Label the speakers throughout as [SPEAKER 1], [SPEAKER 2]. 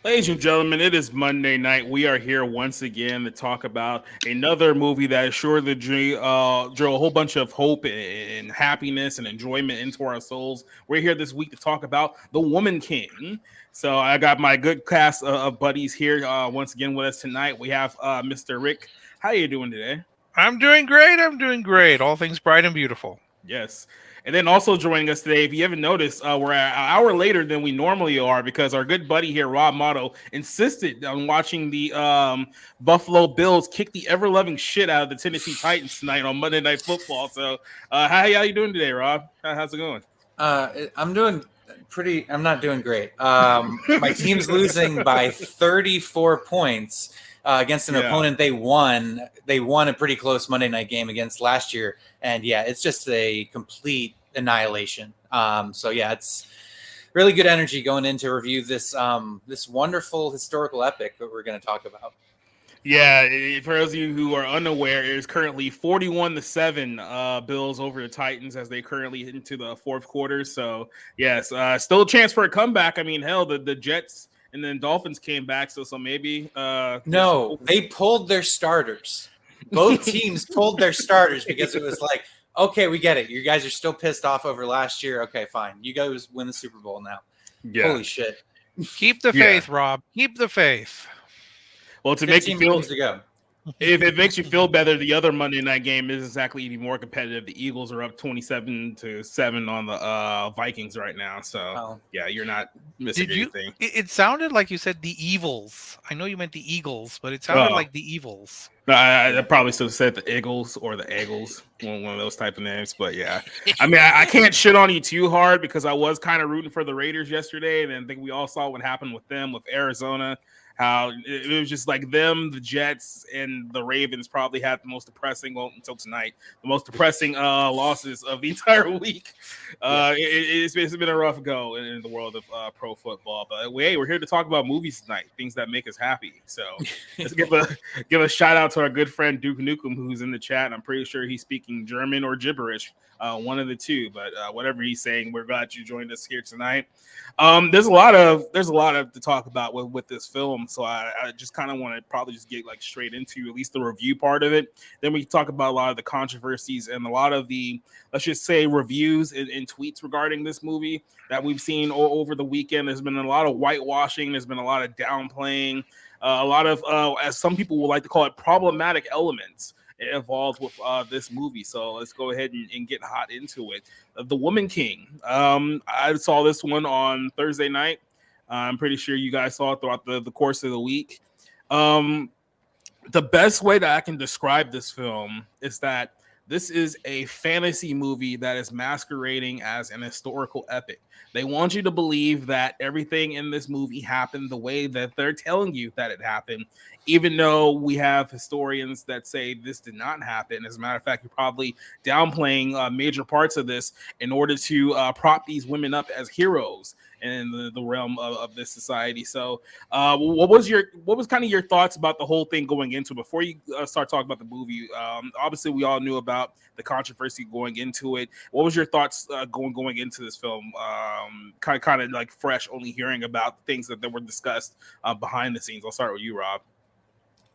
[SPEAKER 1] Ladies and gentlemen, it is Monday night. We are here once again to talk about another movie that is sure to drill a whole bunch of hope and happiness and enjoyment into our souls. We're here this week to talk about The Woman King. So I got my good cast of buddies here once again with us tonight. We have Mr. Rick. How are you doing today?
[SPEAKER 2] I'm doing great. I'm doing great. All things bright and beautiful.
[SPEAKER 1] Yes. And then also joining us today, if you haven't noticed, we're an hour later than we normally are because our good buddy here, Rob Motto, insisted on watching the Buffalo Bills kick the ever-loving shit out of the Tennessee Titans tonight on Monday Night Football. So how you doing today, Rob? How's it going?
[SPEAKER 3] I'm doing pretty. I'm not doing great. My team's losing by 34 points against an opponent they won. They won a pretty close Monday night game against last year, and yeah, it's just a complete annihilation. So yeah, it's really good energy going in to review this this wonderful historical epic that we're going to talk about.
[SPEAKER 1] Yeah, for those of you who are unaware, it is currently 41-7 Bills over the Titans as they currently hit into the fourth quarter. So, yes, still a chance for a comeback. I mean, hell, the Jets and then Dolphins came back, so maybe.
[SPEAKER 3] No, they pulled their starters. Both teams pulled their starters because it was like, okay, we get it. You guys are still pissed off over last year. Okay, fine. You guys win the Super Bowl now. Yeah. Holy shit.
[SPEAKER 2] Keep the faith, Rob. Keep the faith.
[SPEAKER 1] Well, to make you feel if it makes you feel better, the other Monday night game is exactly even more competitive. The Eagles are up 27-7 on the Vikings right now. So yeah, you're not missing anything.
[SPEAKER 2] It sounded like you said the Evils. I know you meant the Eagles, but it sounded like the Evils.
[SPEAKER 1] I probably should have said the Eagles or the Eagles, one of those type of names. But yeah, I mean, I can't shit on you too hard because I was kind of rooting for the Raiders yesterday, and I think we all saw what happened with them with Arizona. How it was just like them, the Jets, and the Ravens probably had the most depressing, well, until tonight, the most depressing losses of the entire week. It's been a rough go in the world of pro football. But hey, we're here to talk about movies tonight, things that make us happy. So let's give a shout out to our good friend Duke Nukem, who's in the chat. I'm pretty sure he's speaking German or gibberish, one of the two. But whatever he's saying, we're glad you joined us here tonight. There's a lot of to talk about with this film. So I just kind of want to probably just get like straight into at least the review part of it. Then we can talk about a lot of the controversies and a lot of the, let's just say, reviews and tweets regarding this movie that we've seen over the weekend. There's been a lot of whitewashing. There's been a lot of downplaying, a lot of, as some people would like to call it, problematic elements involved with this movie. So let's go ahead and get hot into it. The Woman King. I saw this one on Thursday night. I'm pretty sure you guys saw it throughout the course of the week. The best way that I can describe this film is that this is a fantasy movie that is masquerading as an historical epic. They want you to believe that everything in this movie happened the way that they're telling you that it happened, even though we have historians that say this did not happen. As a matter of fact, you're probably downplaying major parts of this in order to prop these women up as heroes in the realm of this society. So what was kind of your thoughts about the whole thing going into before you start talking about the movie? Obviously we all knew about the controversy going into it. What was your thoughts going into this film? Kind of like fresh, only hearing about things that were discussed behind the scenes. I'll start with you, Rob.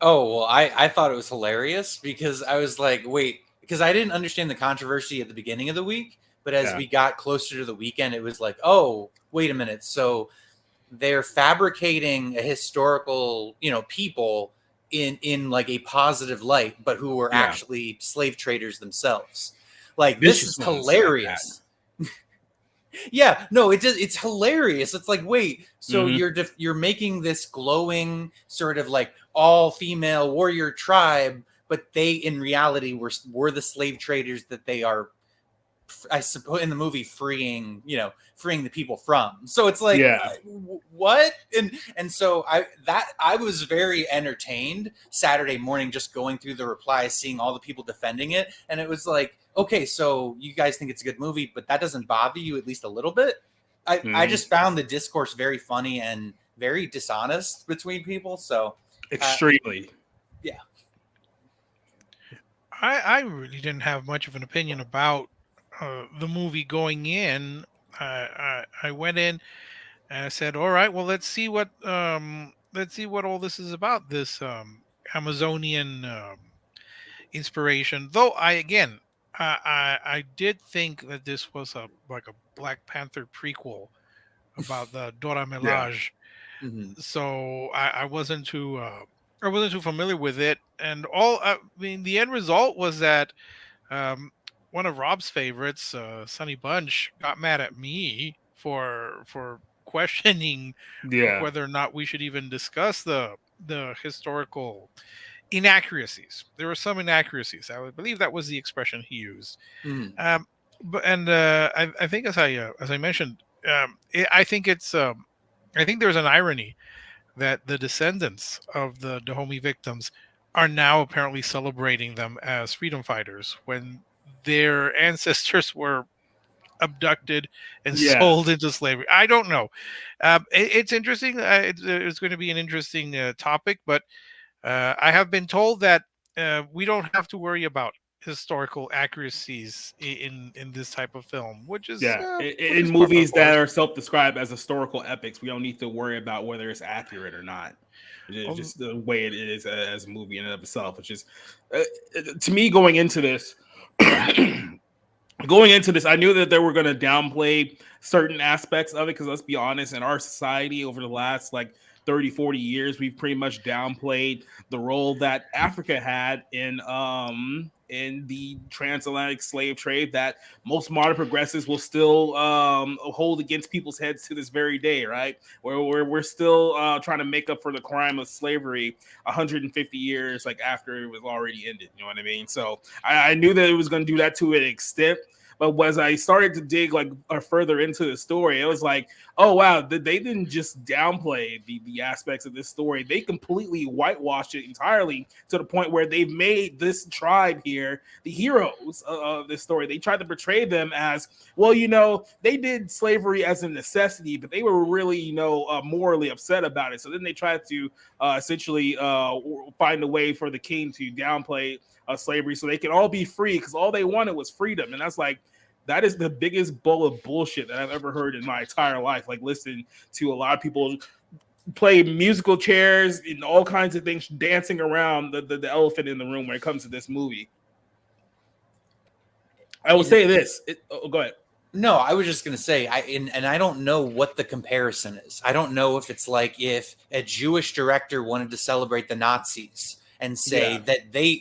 [SPEAKER 3] Oh, well, I thought it was hilarious because I was like, wait, because I didn't understand the controversy at the beginning of the week. But as we got closer to the weekend, it was like, oh, wait a minute. So they're fabricating a historical, people in like a positive light, but who were actually slave traders themselves. Like, this is hilarious. Yeah, no, it's hilarious. It's like, wait, so you're making this glowing sort of like all female warrior tribe, but they in reality were the slave traders that they are, I suppose, in the movie freeing the people from. So it's like, what? And so I was very entertained Saturday morning, just going through the replies, seeing all the people defending it. And it was like, okay, so you guys think it's a good movie, but that doesn't bother you at least a little bit. I just found the discourse very funny and very dishonest between people. So
[SPEAKER 1] extremely.
[SPEAKER 3] Yeah.
[SPEAKER 2] I really didn't have much of an opinion about the movie going in. I went in And I said, all right, well, let's see what all this is about. This Amazonian inspiration. Though I did think that this was a like a Black Panther prequel about the Dora
[SPEAKER 1] Yeah.
[SPEAKER 2] Milaje.
[SPEAKER 3] Hmm.
[SPEAKER 2] So I wasn't too familiar with it, and all I mean the end result was that um, one of Rob's favorites, Sonny Bunch, got mad at me for questioning
[SPEAKER 1] Yeah.
[SPEAKER 2] whether or not we should even discuss the historical inaccuracies. There were some inaccuracies. I would believe that was the expression he used.
[SPEAKER 3] Hmm.
[SPEAKER 2] Um, but and I think as I mentioned, I think there's an irony that the descendants of the Dahomey victims are now apparently celebrating them as freedom fighters when their ancestors were abducted and
[SPEAKER 1] Yeah.
[SPEAKER 2] sold into slavery. I don't know. It's interesting. It's going to be an interesting topic, but I have been told that we don't have to worry about historical accuracies in this type of film,
[SPEAKER 1] Yeah,
[SPEAKER 2] which
[SPEAKER 1] in
[SPEAKER 2] is par for the
[SPEAKER 1] movies that
[SPEAKER 2] course.
[SPEAKER 1] are self-described as historical epics, we don't need to worry about whether it's accurate or not. It's
[SPEAKER 2] Um,
[SPEAKER 1] just the way it is as a movie in and of itself. Which is, to me, going into this, I knew that they were going to downplay certain aspects of it because let's be honest, in our society over the last like 30, 40 years, we've pretty much downplayed the role that Africa had in the transatlantic slave trade that most modern progressives will still hold against people's heads to this very day, right? Where we're still trying to make up for the crime of slavery 150 years like after it was already ended. You know what I mean? So I knew that it was going to do that to an extent. But as I started to dig like further into the story, it was like, oh wow, they didn't just downplay the aspects of this story. They completely whitewashed it entirely to the point where they've made this tribe here the heroes of this story. They tried to portray them as, well, they did slavery as a necessity, but they were really, morally upset about it. So then they tried to essentially find a way for the king to downplay slavery so they could all be free because all they wanted was freedom. And that's like, that is the biggest bowl of bullshit that I've ever heard in my entire life. Like, listen to a lot of people play musical chairs and all kinds of things, dancing around the elephant in the room when it comes to this movie. I will say this. Go ahead.
[SPEAKER 3] No, I was just going to say, and I don't know what the comparison is. I don't know if it's like if a Jewish director wanted to celebrate the Nazis and say that they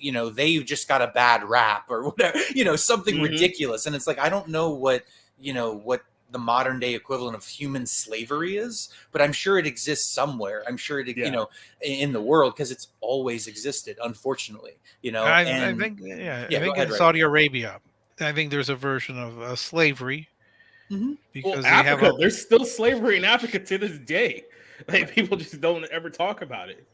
[SPEAKER 3] just got a bad rap or whatever, something ridiculous. And it's like, I don't know what the modern day equivalent of human slavery is, but I'm sure it exists somewhere. I'm sure it, in the world, because it's always existed, unfortunately,
[SPEAKER 2] I think in Saudi Arabia, I think there's a version of slavery because
[SPEAKER 1] Africa, there's still slavery in Africa to this day. Like, people just don't ever talk about it.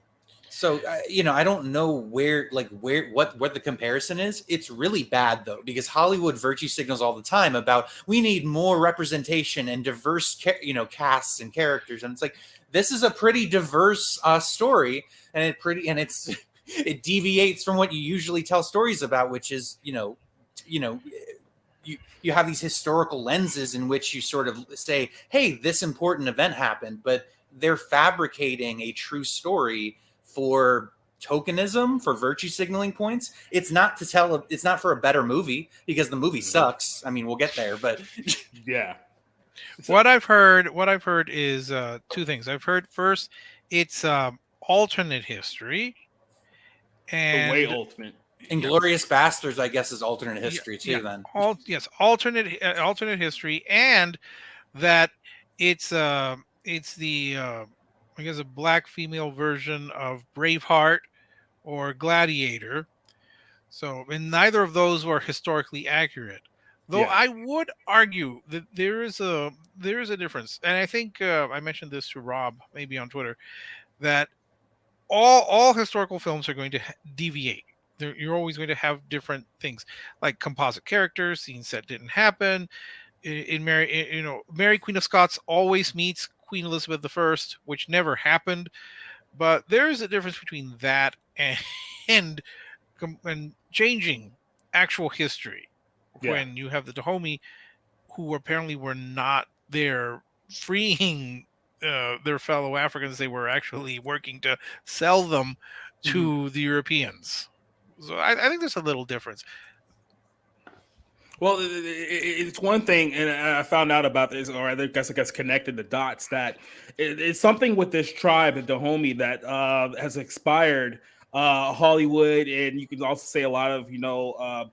[SPEAKER 3] So, I don't know what the comparison is. It's really bad, though, because Hollywood virtue signals all the time about we need more representation and diverse, casts and characters. And it's like, this is a pretty diverse story. And it deviates from what you usually tell stories about, which is, you have these historical lenses in which you sort of say, hey, this important event happened, but they're fabricating a true story for tokenism, for virtue signaling points. It's not for a better movie because the movie sucks. I mean, we'll get there, but
[SPEAKER 1] yeah.
[SPEAKER 2] What I've heard is two things. I've heard first, it's alternate history, and
[SPEAKER 1] the way ultimate.
[SPEAKER 3] Inglourious Bastards, I guess, is alternate history too. Then
[SPEAKER 2] alternate history, and that it's the I guess a black female version of Braveheart or Gladiator. So, and neither of those were historically accurate. Though I would argue that there is a difference, and I think I mentioned this to Rob maybe on Twitter, that all historical films are going to deviate. You're always going to have different things, like composite characters, scenes that didn't happen. In Mary Queen of Scots always meets Queen Elizabeth I, which never happened. But there is a difference between that and changing actual history. When you have the Dahomey, who apparently were not there freeing their fellow Africans. They were actually working to sell them to the Europeans. So I think there's a little difference.
[SPEAKER 1] Well, it's one thing, and I found out about this, or I guess connected the dots that it's something with this tribe, the Dahomey, that has expired Hollywood, and you can also say a lot of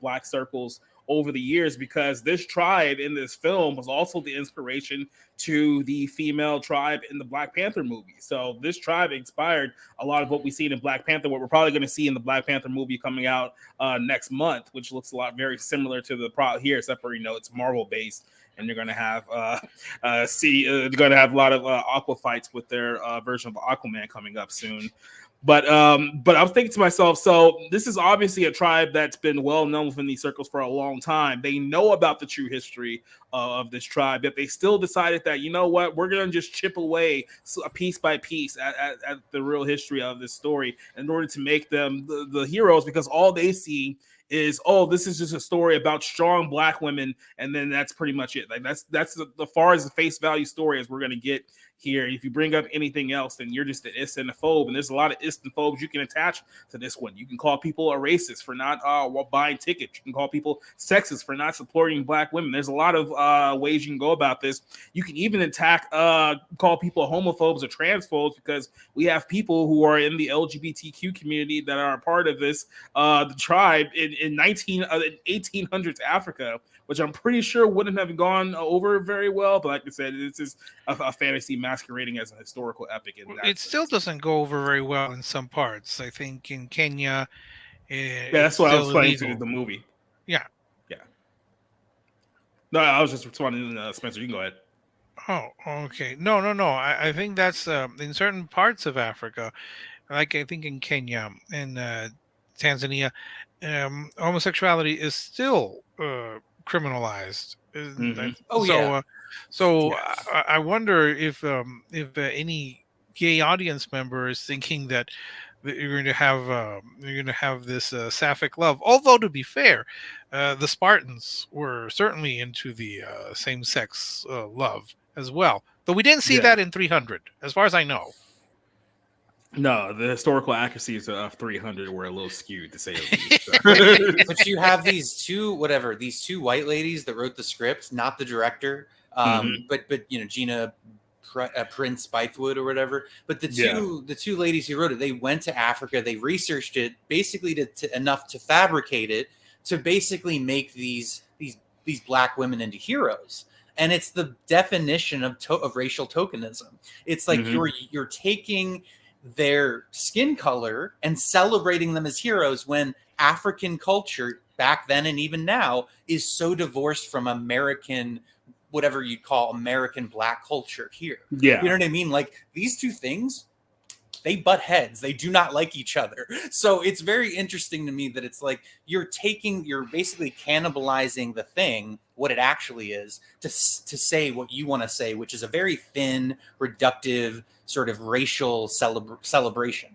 [SPEAKER 1] black circles over the years, because this tribe in this film was also the inspiration to the female tribe in the Black Panther movie. So this tribe inspired a lot of what we see in Black Panther, what we're probably going to see in the Black Panther movie coming out next month, which looks a lot very similar to the plot here, except for it's Marvel based, and you're going to have they're going to have a lot of Aqua fights with their version of Aquaman coming up soon. But I was thinking to myself, so this is obviously a tribe that's been well known within these circles for a long time. They know about the true history of this tribe, yet they still decided that, you know what, we're going to just chip away piece by piece at the real history of this story in order to make them the heroes, because all they see is, oh, this is just a story about strong black women, and then that's pretty much it. Like that's the far as the face value story as we're going to get here. If you bring up anything else, then you're just an islamophobe, and there's a lot of islamophobes you can attach to this one. You can call people a racist for not buying tickets. You can call people sexist for not supporting black women. There's a lot of ways you can go about this. You can even call people homophobes or transphobes, because we have people who are in the LGBTQ community that are a part of this the tribe in 1800s Africa, which I'm pretty sure wouldn't have gone over very well. But like I said, it's just a fantasy masquerading as a historical epic.
[SPEAKER 2] It still doesn't go over very well in some parts. I think in Kenya,
[SPEAKER 1] that's what I was playing to the movie.
[SPEAKER 2] Yeah.
[SPEAKER 1] No, I was just responding to Spencer. You can go ahead.
[SPEAKER 2] Oh, okay. No. I think that's in certain parts of Africa, like I think in Kenya and Tanzania, homosexuality is still criminalized. I wonder if any gay audience member is thinking that you're going to have this sapphic love. Although, to be fair, the Spartans were certainly into the same-sex love as well. Though we didn't see that in 300, as far as I know.
[SPEAKER 1] No, the historical accuracies of 300 were a little skewed, to say the least.
[SPEAKER 3] But you have these two white ladies that wrote the script, not the director. But Gina Prince Bythewood or whatever. But the two ladies who wrote it, they went to Africa, they researched it basically enough to fabricate it to basically make these black women into heroes. And it's the definition of racial tokenism. It's like you're taking their skin color and celebrating them as heroes, when African culture back then and even now is so divorced from American, whatever you'd call American black culture here.
[SPEAKER 1] Yeah.
[SPEAKER 3] You know what I mean? Like, these two things, they butt heads. They do not like each other. So it's very interesting to me that it's like you're basically cannibalizing the thing, what it actually is, to say what you want to say, which is a very thin, reductive sort of racial celebration.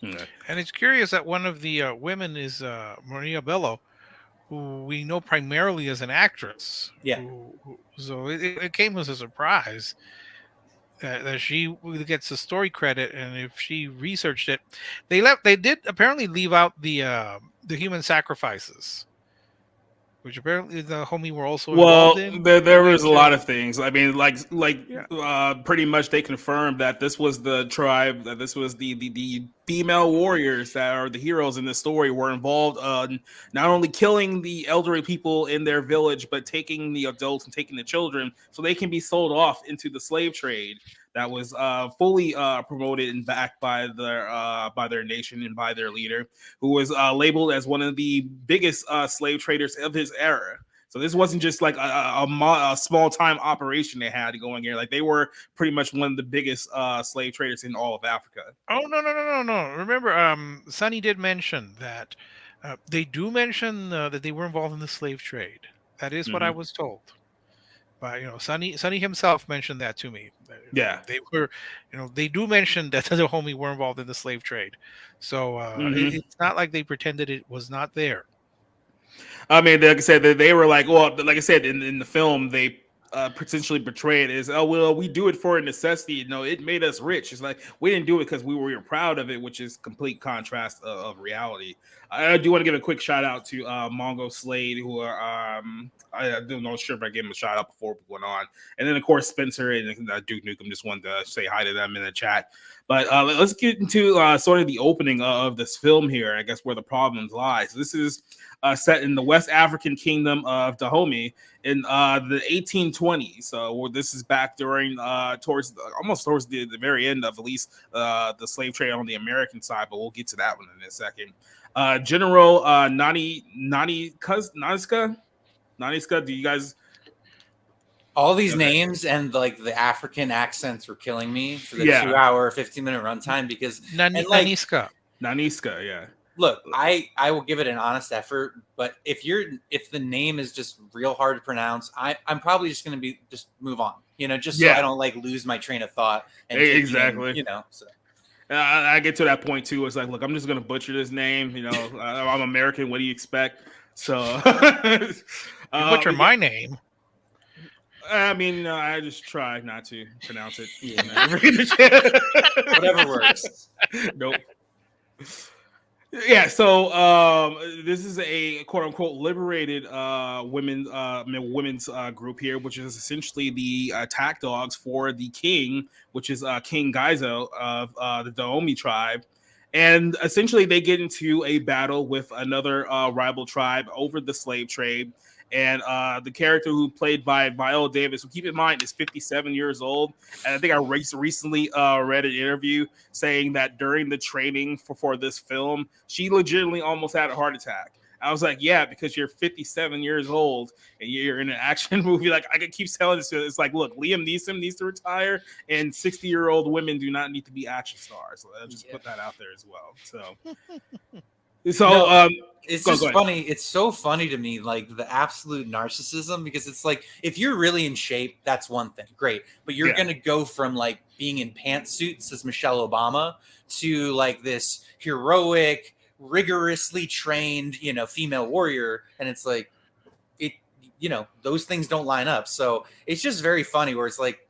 [SPEAKER 1] Yeah.
[SPEAKER 2] And it's curious that one of the women is Maria Bello, who we know primarily as an actress.
[SPEAKER 3] Yeah.
[SPEAKER 2] So it came as a surprise that she gets the story credit, and if she researched it, they did apparently leave out the human sacrifices, which apparently the homie were also involved in.
[SPEAKER 1] There was a lot of things. I mean, pretty much they confirmed that this was the tribe, that this was the female warriors that are the heroes in this story were involved not only killing the elderly people in their village, but taking the adults and taking the children so they can be sold off into the slave trade that was fully promoted and backed by their nation and by their leader, who was labeled as one of the biggest slave traders of his era. So this wasn't just like a small time operation they had going here. Like, they were pretty much one of the biggest slave traders in all of Africa.
[SPEAKER 2] Oh, no. Remember, Sonny did mention that they do mention that they were involved in the slave trade. That is what I was told. But Sonny himself mentioned that to me.
[SPEAKER 1] Yeah,
[SPEAKER 2] they were, they do mention that the homie were involved in the slave trade. So it's not like they pretended it was not there.
[SPEAKER 1] I mean, like I said, they were like, well, like I said, in the film, they potentially portray it as, oh well, we do it for a necessity. No, it made us rich. It's like we didn't do it because we were proud of it, which is complete contrast of reality. I do want to give a quick shout out to Mongo Slade, who are I don't know sure if I gave him a shout out before we went on, and then of course Spencer and Duke Nukem. Just wanted to say hi to them in the chat. But let's get into sort of the opening of this film here. I guess where the problems lies. This is set in the West African kingdom of Dahomey in the 1820s. So this is back during almost towards the very end of at least the slave trade on the American side. But we'll get to that one in a second. General Naniska. Do you guys?
[SPEAKER 3] All these names and like the African accents were killing me for the 2-hour, 15-minute runtime because
[SPEAKER 2] Naniska,
[SPEAKER 1] yeah.
[SPEAKER 3] Look, I will give it an honest effort, but if the name is just real hard to pronounce, I'm probably just going to just move on, just so I don't like lose my train of thought. And
[SPEAKER 1] exactly.
[SPEAKER 3] So.
[SPEAKER 1] I get to that point too. It's like, look, I'm just going to butcher this name. I'm American. What do you expect? So
[SPEAKER 2] you butcher my name.
[SPEAKER 1] I mean, I just try not to pronounce it.
[SPEAKER 3] Whatever works.
[SPEAKER 1] Nope. Yeah, so this is a quote unquote liberated women's group here, which is essentially the attack dogs for the king, which is King Gaizo of the Dahomey tribe. And essentially they get into a battle with another rival tribe over the slave trade. And the character who played by Viola Davis, who keep in mind is 57 years old. And I think I recently read an interview saying that during the training for this film, she legitimately almost had a heart attack. I was like, yeah, because you're 57 years old and you're in an action movie. Like, I could keep telling this. It's like, look, Liam Neeson needs to retire and 60-year-old women do not need to be action stars. So I'll just put that out there as well. So
[SPEAKER 3] it's just funny. It's so funny to me, like the absolute narcissism, because it's like, if you're really in shape, that's one thing. Great. But you're going to go from like being in pantsuits as Michelle Obama to like this heroic, rigorously trained, female warrior. And it's like, those things don't line up. So it's just very funny where it's like,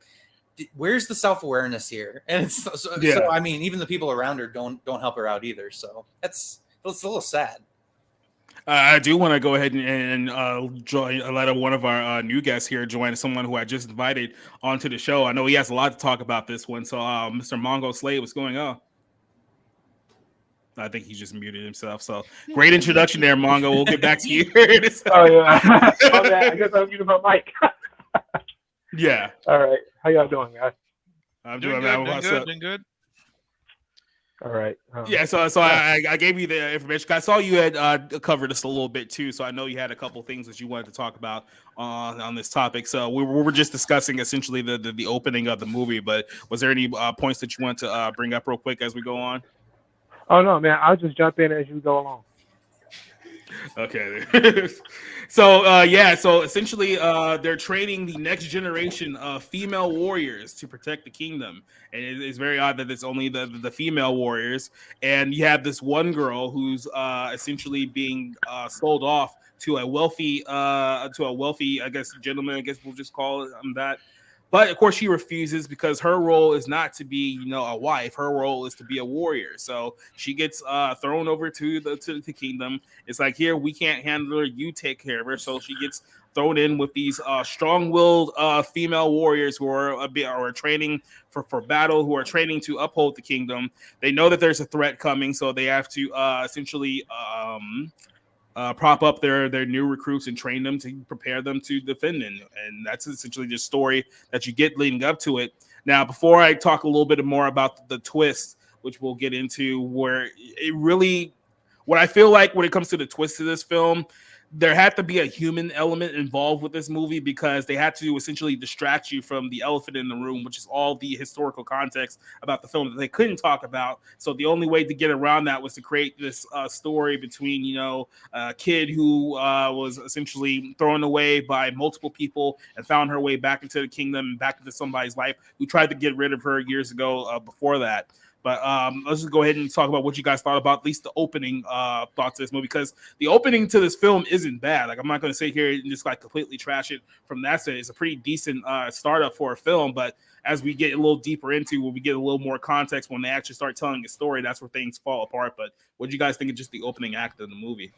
[SPEAKER 3] where's the self-awareness here? And it's so I mean, even the people around her don't help her out either. So it's a little sad.
[SPEAKER 1] I do want to go ahead and let one of our new guests here join, someone who I just invited onto the show. I know he has a lot to talk about this one. So, Mr. Mongo Slade, what's going on? I think he just muted himself. So, great introduction there, Mongo. We'll get back to you.
[SPEAKER 4] Oh, yeah. I guess I muted my mic.
[SPEAKER 1] Yeah.
[SPEAKER 4] All right. How y'all doing, guys?
[SPEAKER 1] I'm
[SPEAKER 2] doing good.
[SPEAKER 4] All right.
[SPEAKER 1] So I gave you the information. I saw you had covered this a little bit too, so I know you had a couple things that you wanted to talk about on this topic. So we were just discussing essentially the opening of the movie, but was there any points that you want to bring up real quick as we go on?
[SPEAKER 4] Oh no, man! I'll just jump in as you go along.
[SPEAKER 1] Okay. So essentially they're training the next generation of female warriors to protect the kingdom, and it's very odd that it's only the female warriors, and you have this one girl who's essentially being sold off to a wealthy I guess gentleman, I guess we'll just call it that. But of course, she refuses because her role is not to be, a wife. Her role is to be a warrior. So she gets thrown over to the kingdom. It's like, here, we can't handle her. You take care of her. So she gets thrown in with these strong-willed female warriors who are training for battle, who are training to uphold the kingdom. They know that there's a threat coming, so they have to essentially prop up their new recruits and train them to prepare them to defend them. And that's essentially the story that you get leading up to it. Now, before I talk a little bit more about the twist, which we'll get into, where it really, what I feel like when it comes to the twist of this film, there had to be a human element involved with this movie because they had to essentially distract you from the elephant in the room, which is all the historical context about the film that they couldn't talk about. So the only way to get around that was to create this story between, a kid who was essentially thrown away by multiple people and found her way back into the kingdom and back into somebody's life who tried to get rid of her years ago before that. But let's just go ahead and talk about what you guys thought about at least the opening thoughts of this movie, because the opening to this film isn't bad. Like, I'm not going to sit here and just like completely trash it from that side. It's a pretty decent startup for a film, but as we get a little deeper into, when we get a little more context, when they actually start telling a story, that's where things fall apart. But what do you guys think of just the opening act of the movie?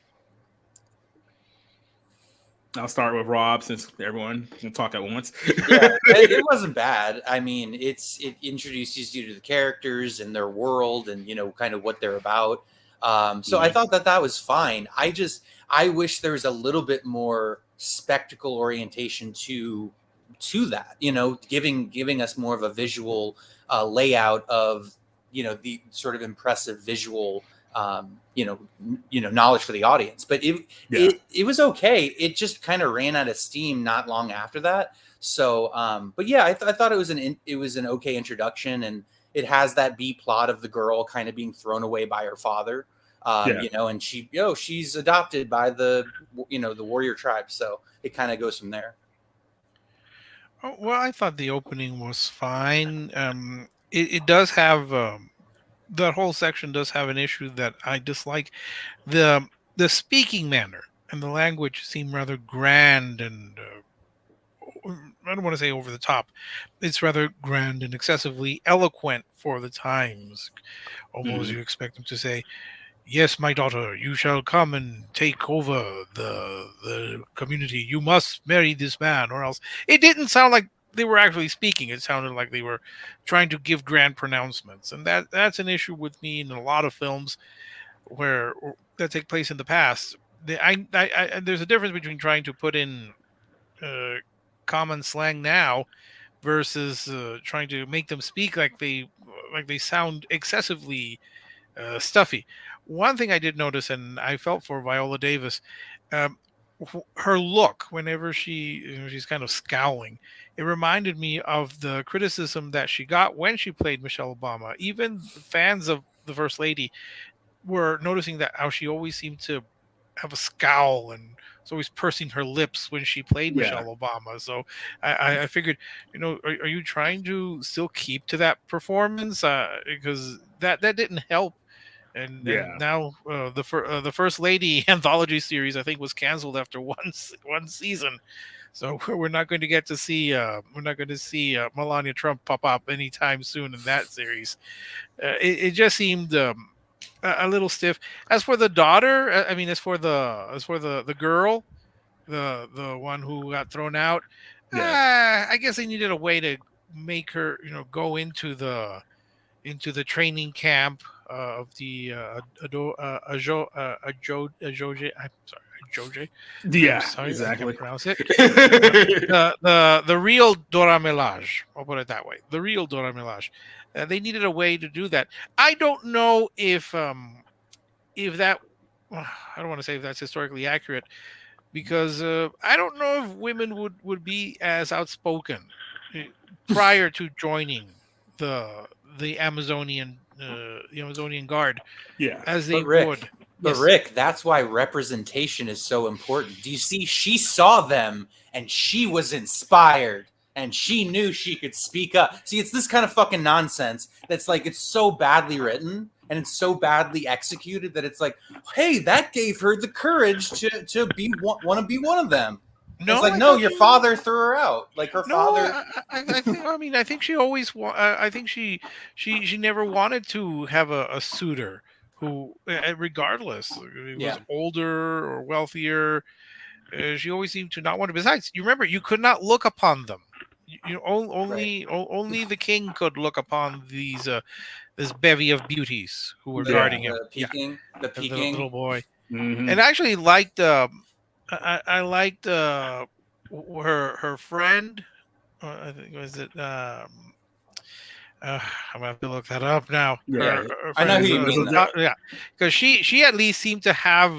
[SPEAKER 1] I'll start with Rob, since everyone can talk at once.
[SPEAKER 3] Yeah, it wasn't bad. I mean, it introduces you to the characters and their world, and kind of what they're about. So I thought that was fine. I wish there was a little bit more spectacle orientation to that. Giving us more of a visual layout of the sort of impressive visual knowledge for the audience. But it was okay. It just kind of ran out of steam not long after that. So, but yeah, I thought it was an okay introduction, and it has that B plot of the girl kind of being thrown away by her father, and she's adopted by the warrior tribe. So it kind of goes from there.
[SPEAKER 2] Oh, well, I thought the opening was fine. It does have that whole section does have an issue that I dislike. The speaking manner and the language seem rather grand and I don't want to say over the top. It's rather grand and excessively eloquent for the times. Almost you expect them to say, "Yes, my daughter, you shall come and take over the community. You must marry this man, or else." It didn't sound like they were actually speaking. It sounded like they were trying to give grand pronouncements, and that's an issue with me in a lot of films that take place in the past. There's a difference between trying to put in common slang now versus trying to make them speak like they sound excessively stuffy. One thing I did notice, and I felt for Viola Davis, her look whenever she's kind of scowling, it reminded me of the criticism that she got when she played Michelle Obama. Even fans of the First Lady were noticing that how she always seemed to have a scowl and was always pursing her lips when she played Michelle Obama. So I figured, are you trying to still keep to that performance? Because that didn't help. And now the First Lady anthology series, I think, was canceled after one season. So we're not going to get to see Melania Trump pop up anytime soon in that series. It just seemed a little stiff. As for the daughter, as for the girl, the one who got thrown out, I guess they needed a way to make her go into the training camp of the Agojie. I'm sorry, Agojie.
[SPEAKER 1] Yeah,
[SPEAKER 2] sorry,
[SPEAKER 1] exactly.
[SPEAKER 2] I can't pronounce it. The real Dora Milaje. I'll put it that way. The real Dora Milaje. They needed a way to do that. I don't know if that. I don't want to say if that's historically accurate, because I don't know if women would be as outspoken prior to joining the Amazonian Guard, as they would.
[SPEAKER 3] But Rick, that's why representation is so important. Do you see? She saw them and she was inspired and she knew she could speak up. See, it's this kind of fucking nonsense that's like, it's so badly written and it's so badly executed that it's like, hey, that gave her the courage to want to be one of them. No, it's like, no, your father threw her out. Like her father.
[SPEAKER 2] I think she always. I think she never wanted to have a suitor who, regardless, was older or wealthier. She always seemed to not want to. Besides, you remember, you could not look upon them. Only the king could look upon these this bevy of beauties who were guarding him.
[SPEAKER 3] The
[SPEAKER 2] little boy, and I actually liked. I liked her friend. I think was it. I'm gonna have to look that up now.
[SPEAKER 3] Yeah, I know who you mean.
[SPEAKER 2] Because she at least seemed to have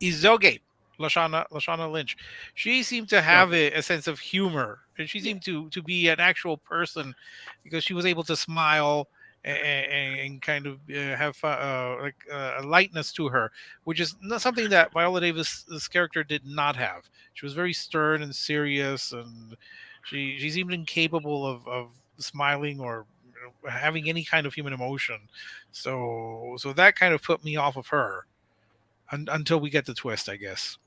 [SPEAKER 2] Agojie, Lashana Lynch. She seemed to have a sense of humor, and she seemed to be an actual person because she was able to smile and kind of have a lightness to her, which is not something that Viola Davis's character did not have. She was very stern and serious, and she seemed incapable of smiling or having any kind of human emotion. So that kind of put me off of her until we get the twist, I guess.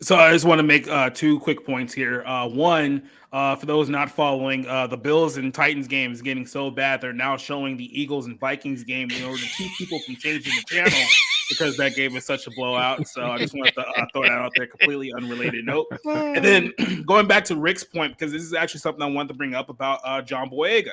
[SPEAKER 1] So I just want to make two quick points here. One, for those not following, the Bills and Titans game is getting so bad they're now showing the Eagles and Vikings game in order to keep people from changing the channel because that game is such a blowout. So I just wanted to throw that out there, completely unrelated note. And then going back to Rick's point, because this is actually something I wanted to bring up about John Boyega.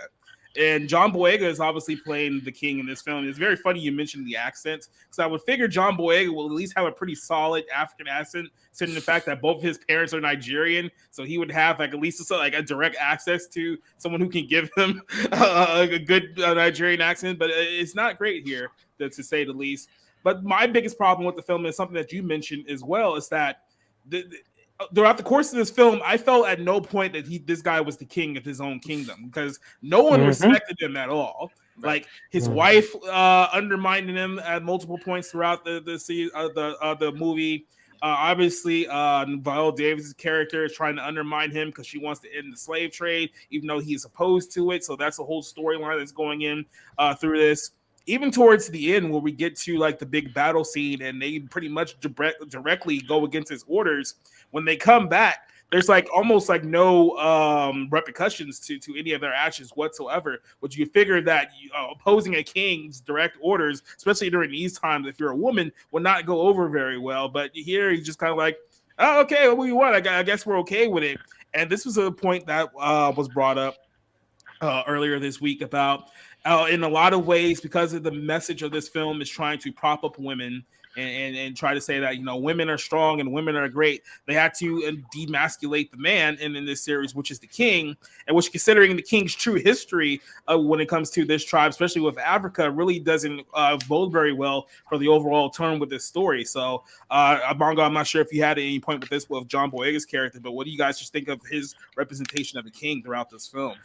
[SPEAKER 1] And John Boyega is obviously playing the king in this film. It's very funny you mentioned the accents, because I would figure John Boyega will at least have a pretty solid African accent, considering the fact that both of his parents are Nigerian. So he would have like at least like a direct access to someone who can give him a good Nigerian accent. But it's not great here, to say the least. But my biggest problem with the film is something that you mentioned as well, is that throughout the course of this film, I felt at no point that this guy was the king of his own kingdom, because no one respected him at all. Like his wife undermined him at multiple points throughout the movie. Obviously, Viola Davis's character is trying to undermine him because she wants to end the slave trade, even though he is opposed to it. So that's a whole storyline that's going in through this. Even towards the end, where we get to like the big battle scene, and they pretty much directly go against his orders. When they come back, there's like almost like no repercussions to any of their actions whatsoever. Which you figure that opposing a king's direct orders, especially during these times, if you're a woman, would not go over very well. But here he's just kind of like, oh, okay, what do you want? I guess we're okay with it. And this was a point that was brought up earlier this week about in a lot of ways, because of the message of this film is trying to prop up women and try to say that, you know, women are strong and women are great. They had to demasculate the man in this series, which is the king, and which, considering the king's true history when it comes to this tribe, especially with Africa, really doesn't bode very well for the overall tone with this story. So, Bongo, I'm not sure if you had any point with this with John Boyega's character, but what do you guys just think of his representation of the king throughout this film?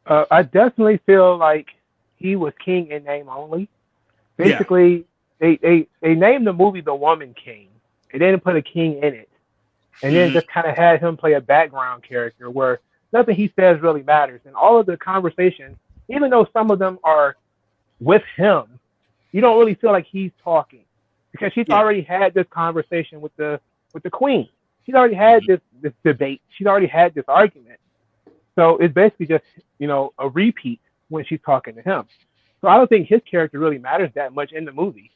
[SPEAKER 4] I definitely feel like he was king in name only. Basically, they named the movie The Woman King. They didn't put a king in it. And then just kind of had him play a background character where nothing he says really matters. And all of the conversations, even though some of them are with him, you don't really feel like he's talking, because she's already had this conversation with the queen. She's already had this debate. She's already had this argument. So it's basically just, you know, a repeat when she's talking to him. So I don't think his character really matters that much in the movie.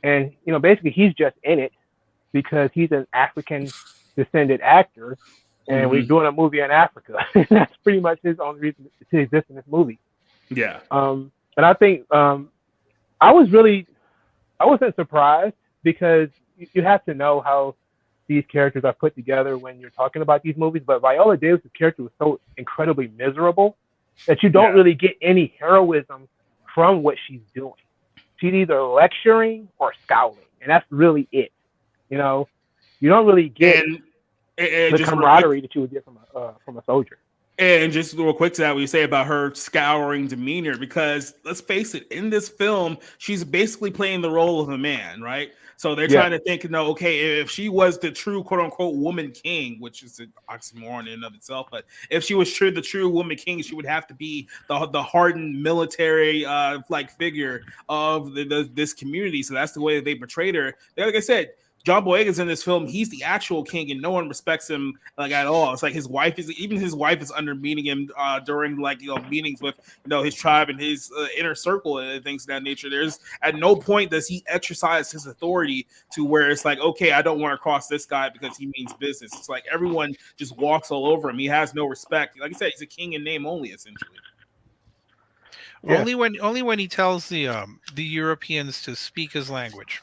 [SPEAKER 4] And, you know, basically he's just in it because he's an African descended actor, and we're doing a movie in Africa. That's pretty much his only reason to exist in this movie.
[SPEAKER 1] Yeah.
[SPEAKER 4] But I think I wasn't surprised, because you have to know how these characters are put together when you're talking about these movies. But Viola Davis' character was so incredibly miserable that you don't really get any heroism from what she's doing. She's either lecturing or scowling, and that's really it. You know, you don't really get the camaraderie that you would get from a soldier.
[SPEAKER 1] And just real quick to that, what you say about her scouring demeanor, because let's face it, in this film, she's basically playing the role of a man, right? So they're trying to think, no, okay, if she was the true quote unquote woman king, which is an oxymoron in and of itself, but if she was the true woman king, she would have to be the hardened military like figure of this community. So that's the way that they portrayed her. Like I said, John Boyega's in this film. He's the actual king, and no one respects him like at all. It's like his wife is undermining him during like, you know, meetings with, you know, his tribe and his inner circle and things of that nature. There's at no point does he exercise his authority to where it's like, okay, I don't want to cross this guy because he means business. It's like everyone just walks all over him. He has no respect. Like I said, he's a king in name only, essentially.
[SPEAKER 2] Yeah. Only when he tells the Europeans to speak his language.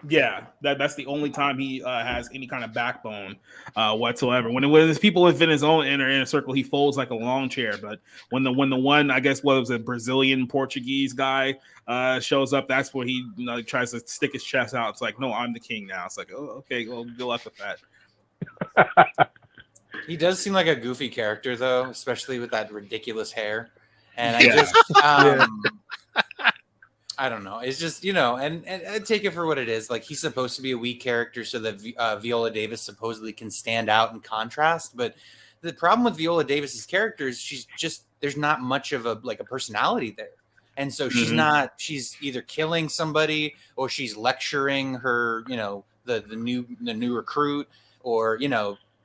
[SPEAKER 1] Yeah, that's the only time he has any kind of backbone whatsoever. When there's people within his own inner circle, he folds like a lawn chair. But when the one, I guess, what was a Brazilian Portuguese guy shows up, that's where he tries to stick his chest out. It's like, no, I'm the king now. It's like, oh, okay, well, good luck with that.
[SPEAKER 3] He does seem like a goofy character, though, especially with that ridiculous hair. And I I don't know. It's just, you know, and I take it for what it is. Like, he's supposed to be a weak character so that Viola Davis supposedly can stand out in contrast. But the problem with Viola Davis's character is there's not much of a personality there. And so she's either killing somebody or she's lecturing her, the new recruit, or,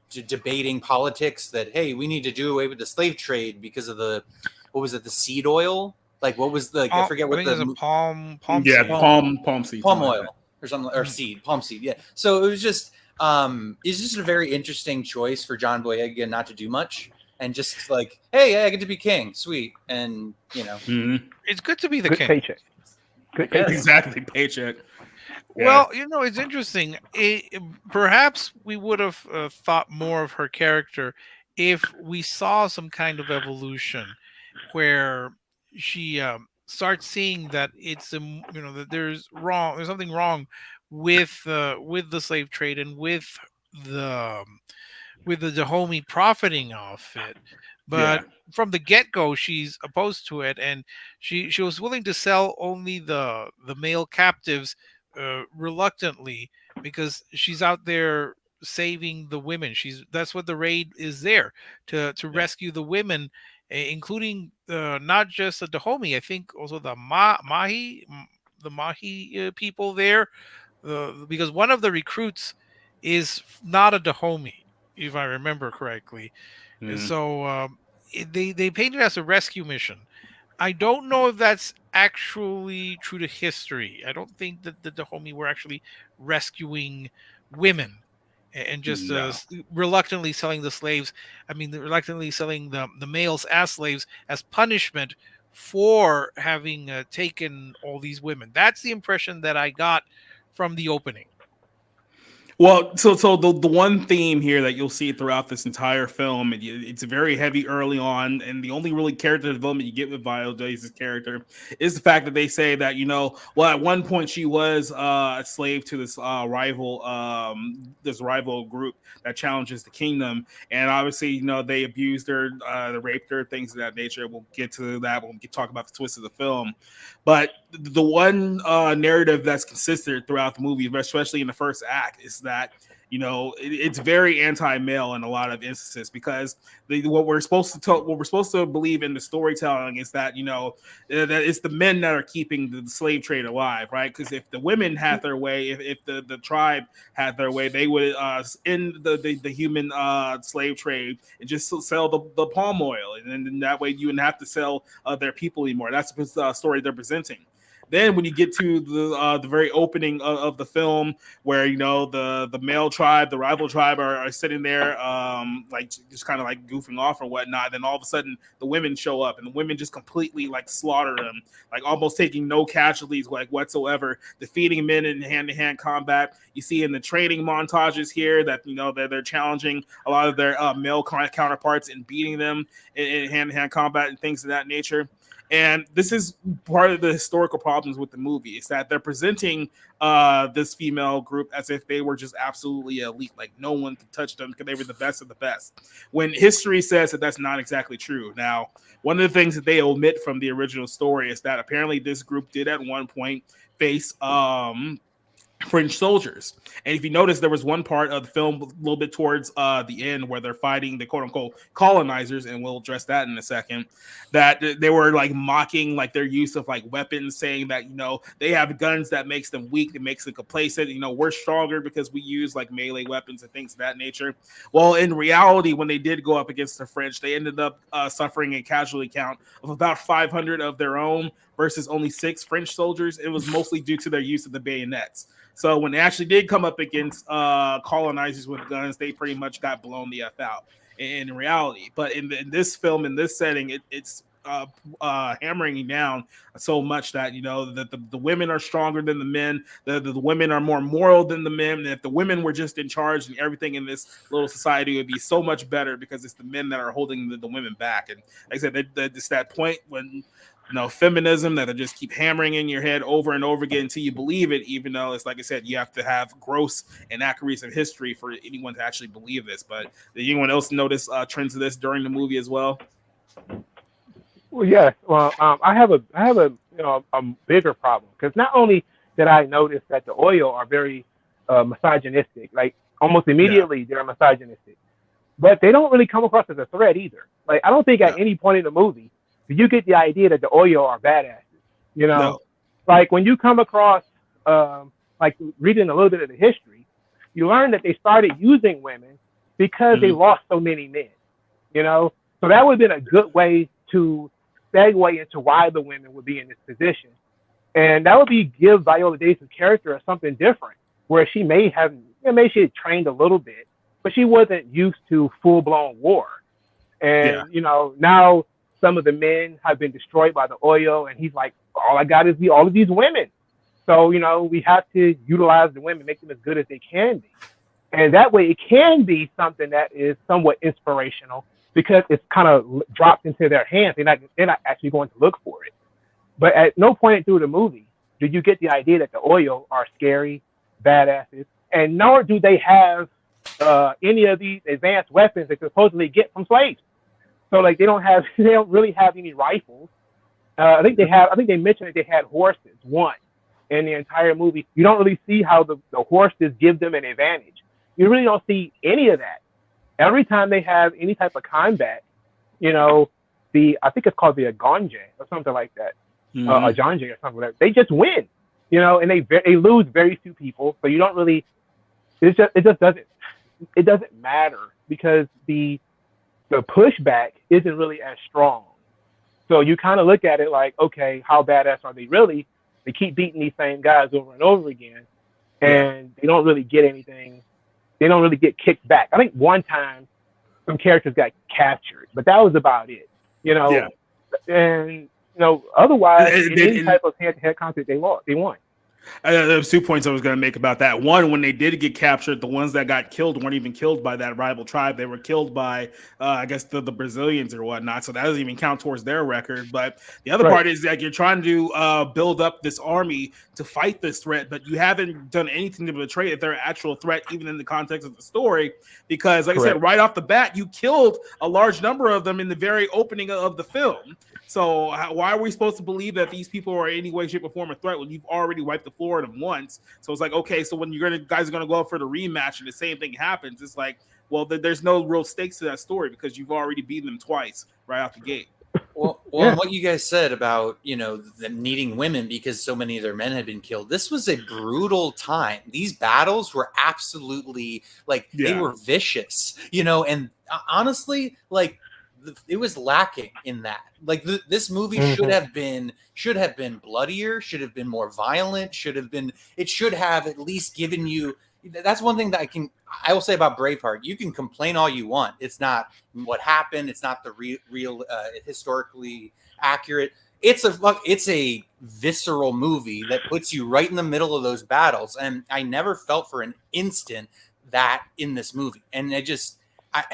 [SPEAKER 3] debating politics that, hey, we need to do away with the slave trade because of the seed oil? Like, what was I forget what the
[SPEAKER 2] palm
[SPEAKER 1] palm seed,
[SPEAKER 3] palm oil or something, or seed, palm seed. Yeah. So it was just a very interesting choice for John Boyega not to do much. And just like, hey, I get to be king, sweet, and
[SPEAKER 2] it's good to be the
[SPEAKER 4] good
[SPEAKER 2] king.
[SPEAKER 4] Paycheck. Good paycheck.
[SPEAKER 1] Exactly, paycheck. Yeah.
[SPEAKER 2] Well, it's interesting. Perhaps we would have thought more of her character if we saw some kind of evolution where she starts seeing that it's that there's something wrong with the slave trade and with the Dahomey profiting off it. But from the get-go, she's opposed to it, and she was willing to sell only the male captives reluctantly, because she's out there saving the women. That's what the raid is there, to rescue the women, including not just the Dahomey, I think also the Mahi people there, because one of the recruits is not a Dahomey, if I remember correctly. So they painted it as a rescue mission. I don't know if that's actually true to history. I don't think that the Dahomey were actually rescuing women and just reluctantly selling the slaves. I mean, reluctantly selling the males as slaves as punishment for having taken all these women. That's the impression that I got from the opening.
[SPEAKER 1] Well, so the one theme here that you'll see throughout this entire film, it's very heavy early on, and the only really character development you get with Viola Davis's character is the fact that they say that, at one point she was a slave to this rival group that challenges the kingdom, and obviously, they abused her, they raped her, things of that nature. We'll get to that when we talk about the twist of the film. But the one narrative that's consistent throughout the movie, especially in the first act, is that it's very anti-male in a lot of instances, because what we're supposed to believe in the storytelling is that that it's the men that are keeping the slave trade alive, right? Because if the women had their way, if the tribe had their way, they would end the human slave trade and just sell the palm oil, and then that way you wouldn't have to sell their people anymore. That's the story they're presenting. Then when you get to the very opening of the film, where the male tribe, the rival tribe, are sitting there like just kind of like goofing off or whatnot, then all of a sudden the women show up, and the women just completely like slaughter them, like almost taking no casualties like whatsoever, defeating men in hand-to-hand combat. You see in the training montages here that that they're challenging a lot of their male counterparts and beating them in hand-to-hand combat and things of that nature. And this is part of the historical problems with the movie, is that they're presenting this female group as if they were just absolutely elite, like no one could touch them because they were the best of the best, when history says that that's not exactly true. Now, one of the things that they omit from the original story is that apparently this group did at one point face French soldiers. And if you notice, there was one part of the film a little bit towards the end where they're fighting the quote-unquote colonizers, and we'll address that in a second, that they were like mocking like their use of like weapons, saying that they have guns that makes them weak, that makes them complacent, we're stronger because we use like melee weapons and things of that nature. Well, in reality, when they did go up against the French, they ended up suffering a casualty count of about 500 of their own versus only 6 French soldiers. It was mostly due to their use of the bayonets. So when they actually did come up against colonizers with guns, they pretty much got blown the F out in reality. But in this film, in this setting, it's hammering down so much that that the women are stronger than the men, the women are more moral than the men, and if the women were just in charge, and everything in this little society would be so much better, because it's the men that are holding the women back. And like I said, it's that point when feminism that they just keep hammering in your head over and over again until you believe it, even though it's, like I said, you have to have gross inaccuracies of history for anyone to actually believe this. But did anyone else notice trends of this during the movie as well?
[SPEAKER 4] Well, yes. Well, I have a bigger problem, because not only did I notice that the oil are very misogynistic, like almost immediately they're misogynistic, but they don't really come across as a threat either. Like, I don't think at any point in the movie do you get the idea that the Oyo are badasses. You know,
[SPEAKER 1] No.
[SPEAKER 4] like when you come across, like reading a little bit of the history, you learn that they started using women because they lost so many men. You know, so that would have been a good way to segue into why the women would be in this position, and that would be give Viola Davis' character something different, where she may have, maybe she had trained a little bit, but she wasn't used to full-blown war. And, you know, now some of the men have been destroyed by the Oyo, and he's like, all I got is all of these women. So, you know, we have to utilize the women, make them as good as they can be. And that way it can be something that is somewhat inspirational because it's kind of dropped into their hands. They're not actually going to look for it. But at no point through the movie do you get the idea that the Oyo are scary, badasses, and nor do they have any of these advanced weapons they supposedly get from slaves. So like they don't really have any rifles. I think they mentioned that they had horses once in the entire movie. You don't really see how the horses give them an advantage. You really don't see any of that. Every time they have any type of combat, you know, I think it's called the Agojie or something like that, Agojie or something like that. They just win, you know, and they lose very few people. So you don't really. It just doesn't matter because the pushback isn't really as strong. So you kind of look at it like, okay, how badass are they really? They keep beating these same guys over and over again, and they don't really get anything. They don't really get kicked back. I think one time some characters got captured, but that was about it. You know, and you know, otherwise, any type of head-to-head conflict they won.
[SPEAKER 1] There's 2 points I was going to make about that. One, when they did get captured, the ones that got killed weren't even killed by that rival tribe. They were killed by, I guess, the Brazilians or whatnot. So that doesn't even count towards their record. But the other part is that you're trying to build up this army to fight this threat, but you haven't done anything to betray that they're an actual threat, even in the context of the story. Because, like I said, right off the bat, you killed a large number of them in the very opening of the film. So why are we supposed to believe that these people are in any way, shape, or form a threat when you've already wiped the floor of them once? So it's like, okay, so when guys are going to go up for the rematch and the same thing happens, it's like, well, there's no real stakes to that story because you've already beaten them twice right out the gate.
[SPEAKER 3] Well, and what you guys said about, you know, them needing women because so many of their men had been killed. This was a brutal time. These battles were absolutely they were vicious, you know, and honestly, it was lacking in that. Like this movie should have been bloodier, should have been more violent, it should have at least given you. That's one thing that I will say about Braveheart. You can complain all you want. It's not what happened. It's not the real historically accurate. It's a visceral movie that puts you right in the middle of those battles. And I never felt for an instant that in this movie. And I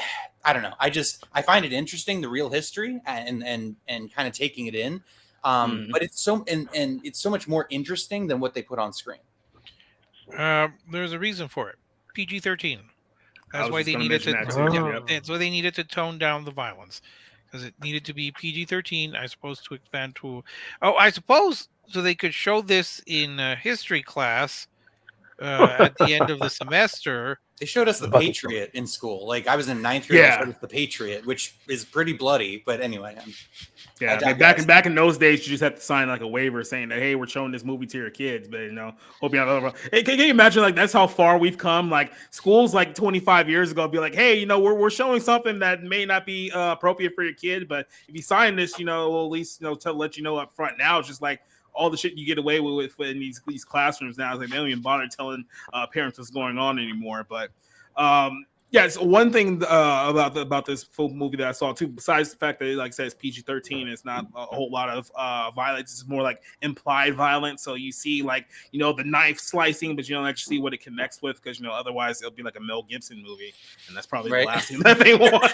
[SPEAKER 3] don't know. I find it interesting, the real history and kind of taking it in. But it's so much more interesting than what they put on screen.
[SPEAKER 2] There's a reason for it. PG-13. That's why they needed to. That's why they needed to tone down the violence, because it needed to be PG-13. I suppose to expand to. I suppose so they could show this in history class at the end of the semester.
[SPEAKER 3] They showed us The Patriot in school. Like I was in 9th grade, I showed us The Patriot, which is pretty bloody. But anyway,
[SPEAKER 1] back in those days, you just had to sign like a waiver saying that, hey, we're showing this movie to your kids. But hope you have. Hey, can you imagine that's how far we've come? Like schools 25 years ago be like, hey, we're showing something that may not be appropriate for your kid, but if you sign this, we'll at least to let you know up front. Now it's just like all the shit you get away with in these classrooms now. It's like they don't even bother telling parents what's going on anymore. But so one thing about this full movie that I saw too, besides the fact that it says PG-13, it's not a whole lot of violence. It's more like implied violence. So you see the knife slicing, but you don't actually see what it connects with because otherwise it'll be like a Mel Gibson movie, and that's probably the last thing that they want.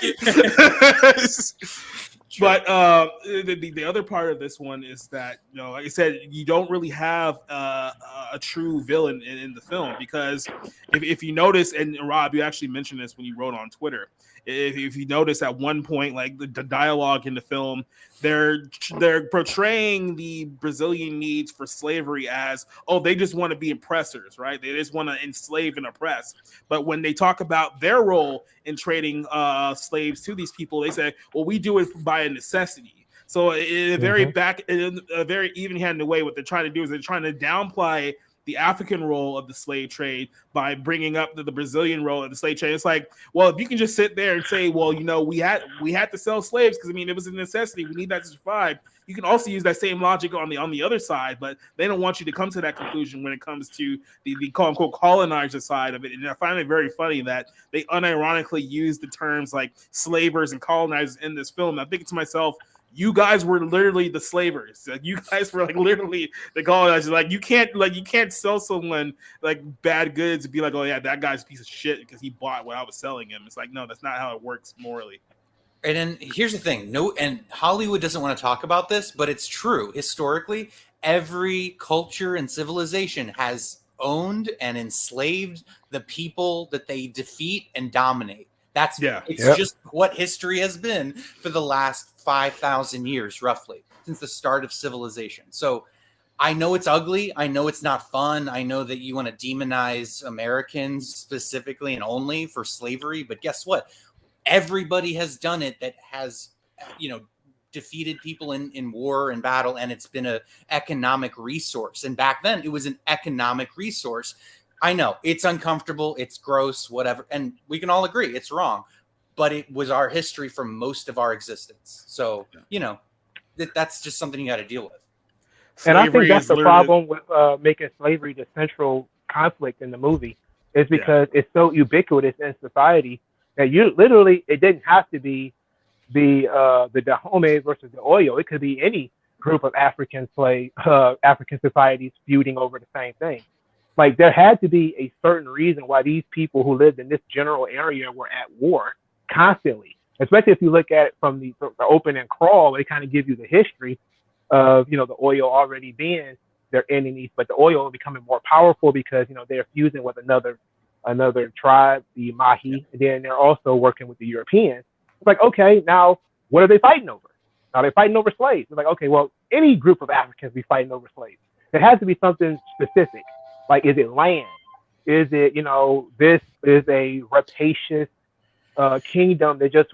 [SPEAKER 1] But the other part of this one is that, like I said, you don't really have a true villain in the film, because if you notice, and Rob, you actually mentioned this when you wrote on Twitter, if you notice at one point, like the dialogue in the film, they're portraying the Brazilian needs for slavery as, oh, they just want to be oppressors, right? They just want to enslave and oppress. But when they talk about their role in trading slaves to these people, they say, well, we do it by a necessity. So in a very even-handed way, what they're trying to do is they're trying to downplay the African role of the slave trade by bringing up the Brazilian role of the slave trade. It's like, well, if you can just sit there and say, well, we had to sell slaves because it was a necessity. We need that to survive. You can also use that same logic on the other side, but they don't want you to come to that conclusion when it comes to the quote unquote colonizer side of it. And I find it very funny that they unironically use the terms like slavers and colonizers in this film. I'm thinking to myself, you guys were literally the slavers. Like, you guys were like literally the colonizers. Like, you can't sell someone like bad goods and be like, oh yeah, that guy's a piece of shit because he bought what I was selling him. It's like, no, that's not how it works morally.
[SPEAKER 3] And then here's the thing. And Hollywood doesn't want to talk about this, but it's true. Historically, every culture and civilization has owned and enslaved the people that they defeat and dominate. It's just what history has been for the last 5,000 years, roughly, since the start of civilization. So I know it's ugly. I know it's not fun. I know that you want to demonize Americans specifically and only for slavery. But guess what? Everybody has done it that has, defeated people in war and battle, and it's been an economic resource. And back then, it was an economic resource. I know it's uncomfortable, it's gross, whatever, and we can all agree it's wrong, but it was our history for most of our existence. So, that's just something you got to deal with.
[SPEAKER 4] And I think that's the problem with making slavery the central conflict in the movie, is because it's so ubiquitous in society that it didn't have to be the Dahomey versus the Oyo. It could be any group of African societies feuding over the same thing. Like, there had to be a certain reason why these people who lived in this general area were at war constantly, especially if you look at it from the open and crawl. They kind of give you the history of, the Oyo already being their enemies, but the Oyo are becoming more powerful because, they're fusing with another tribe, the Mahi, and then they're also working with the Europeans. It's like, okay, now what are they fighting over? Now they're fighting over slaves. It's like, okay, well, any group of Africans be fighting over slaves. It has to be something specific. Like, is it land? Is it, this is a rapacious kingdom that just,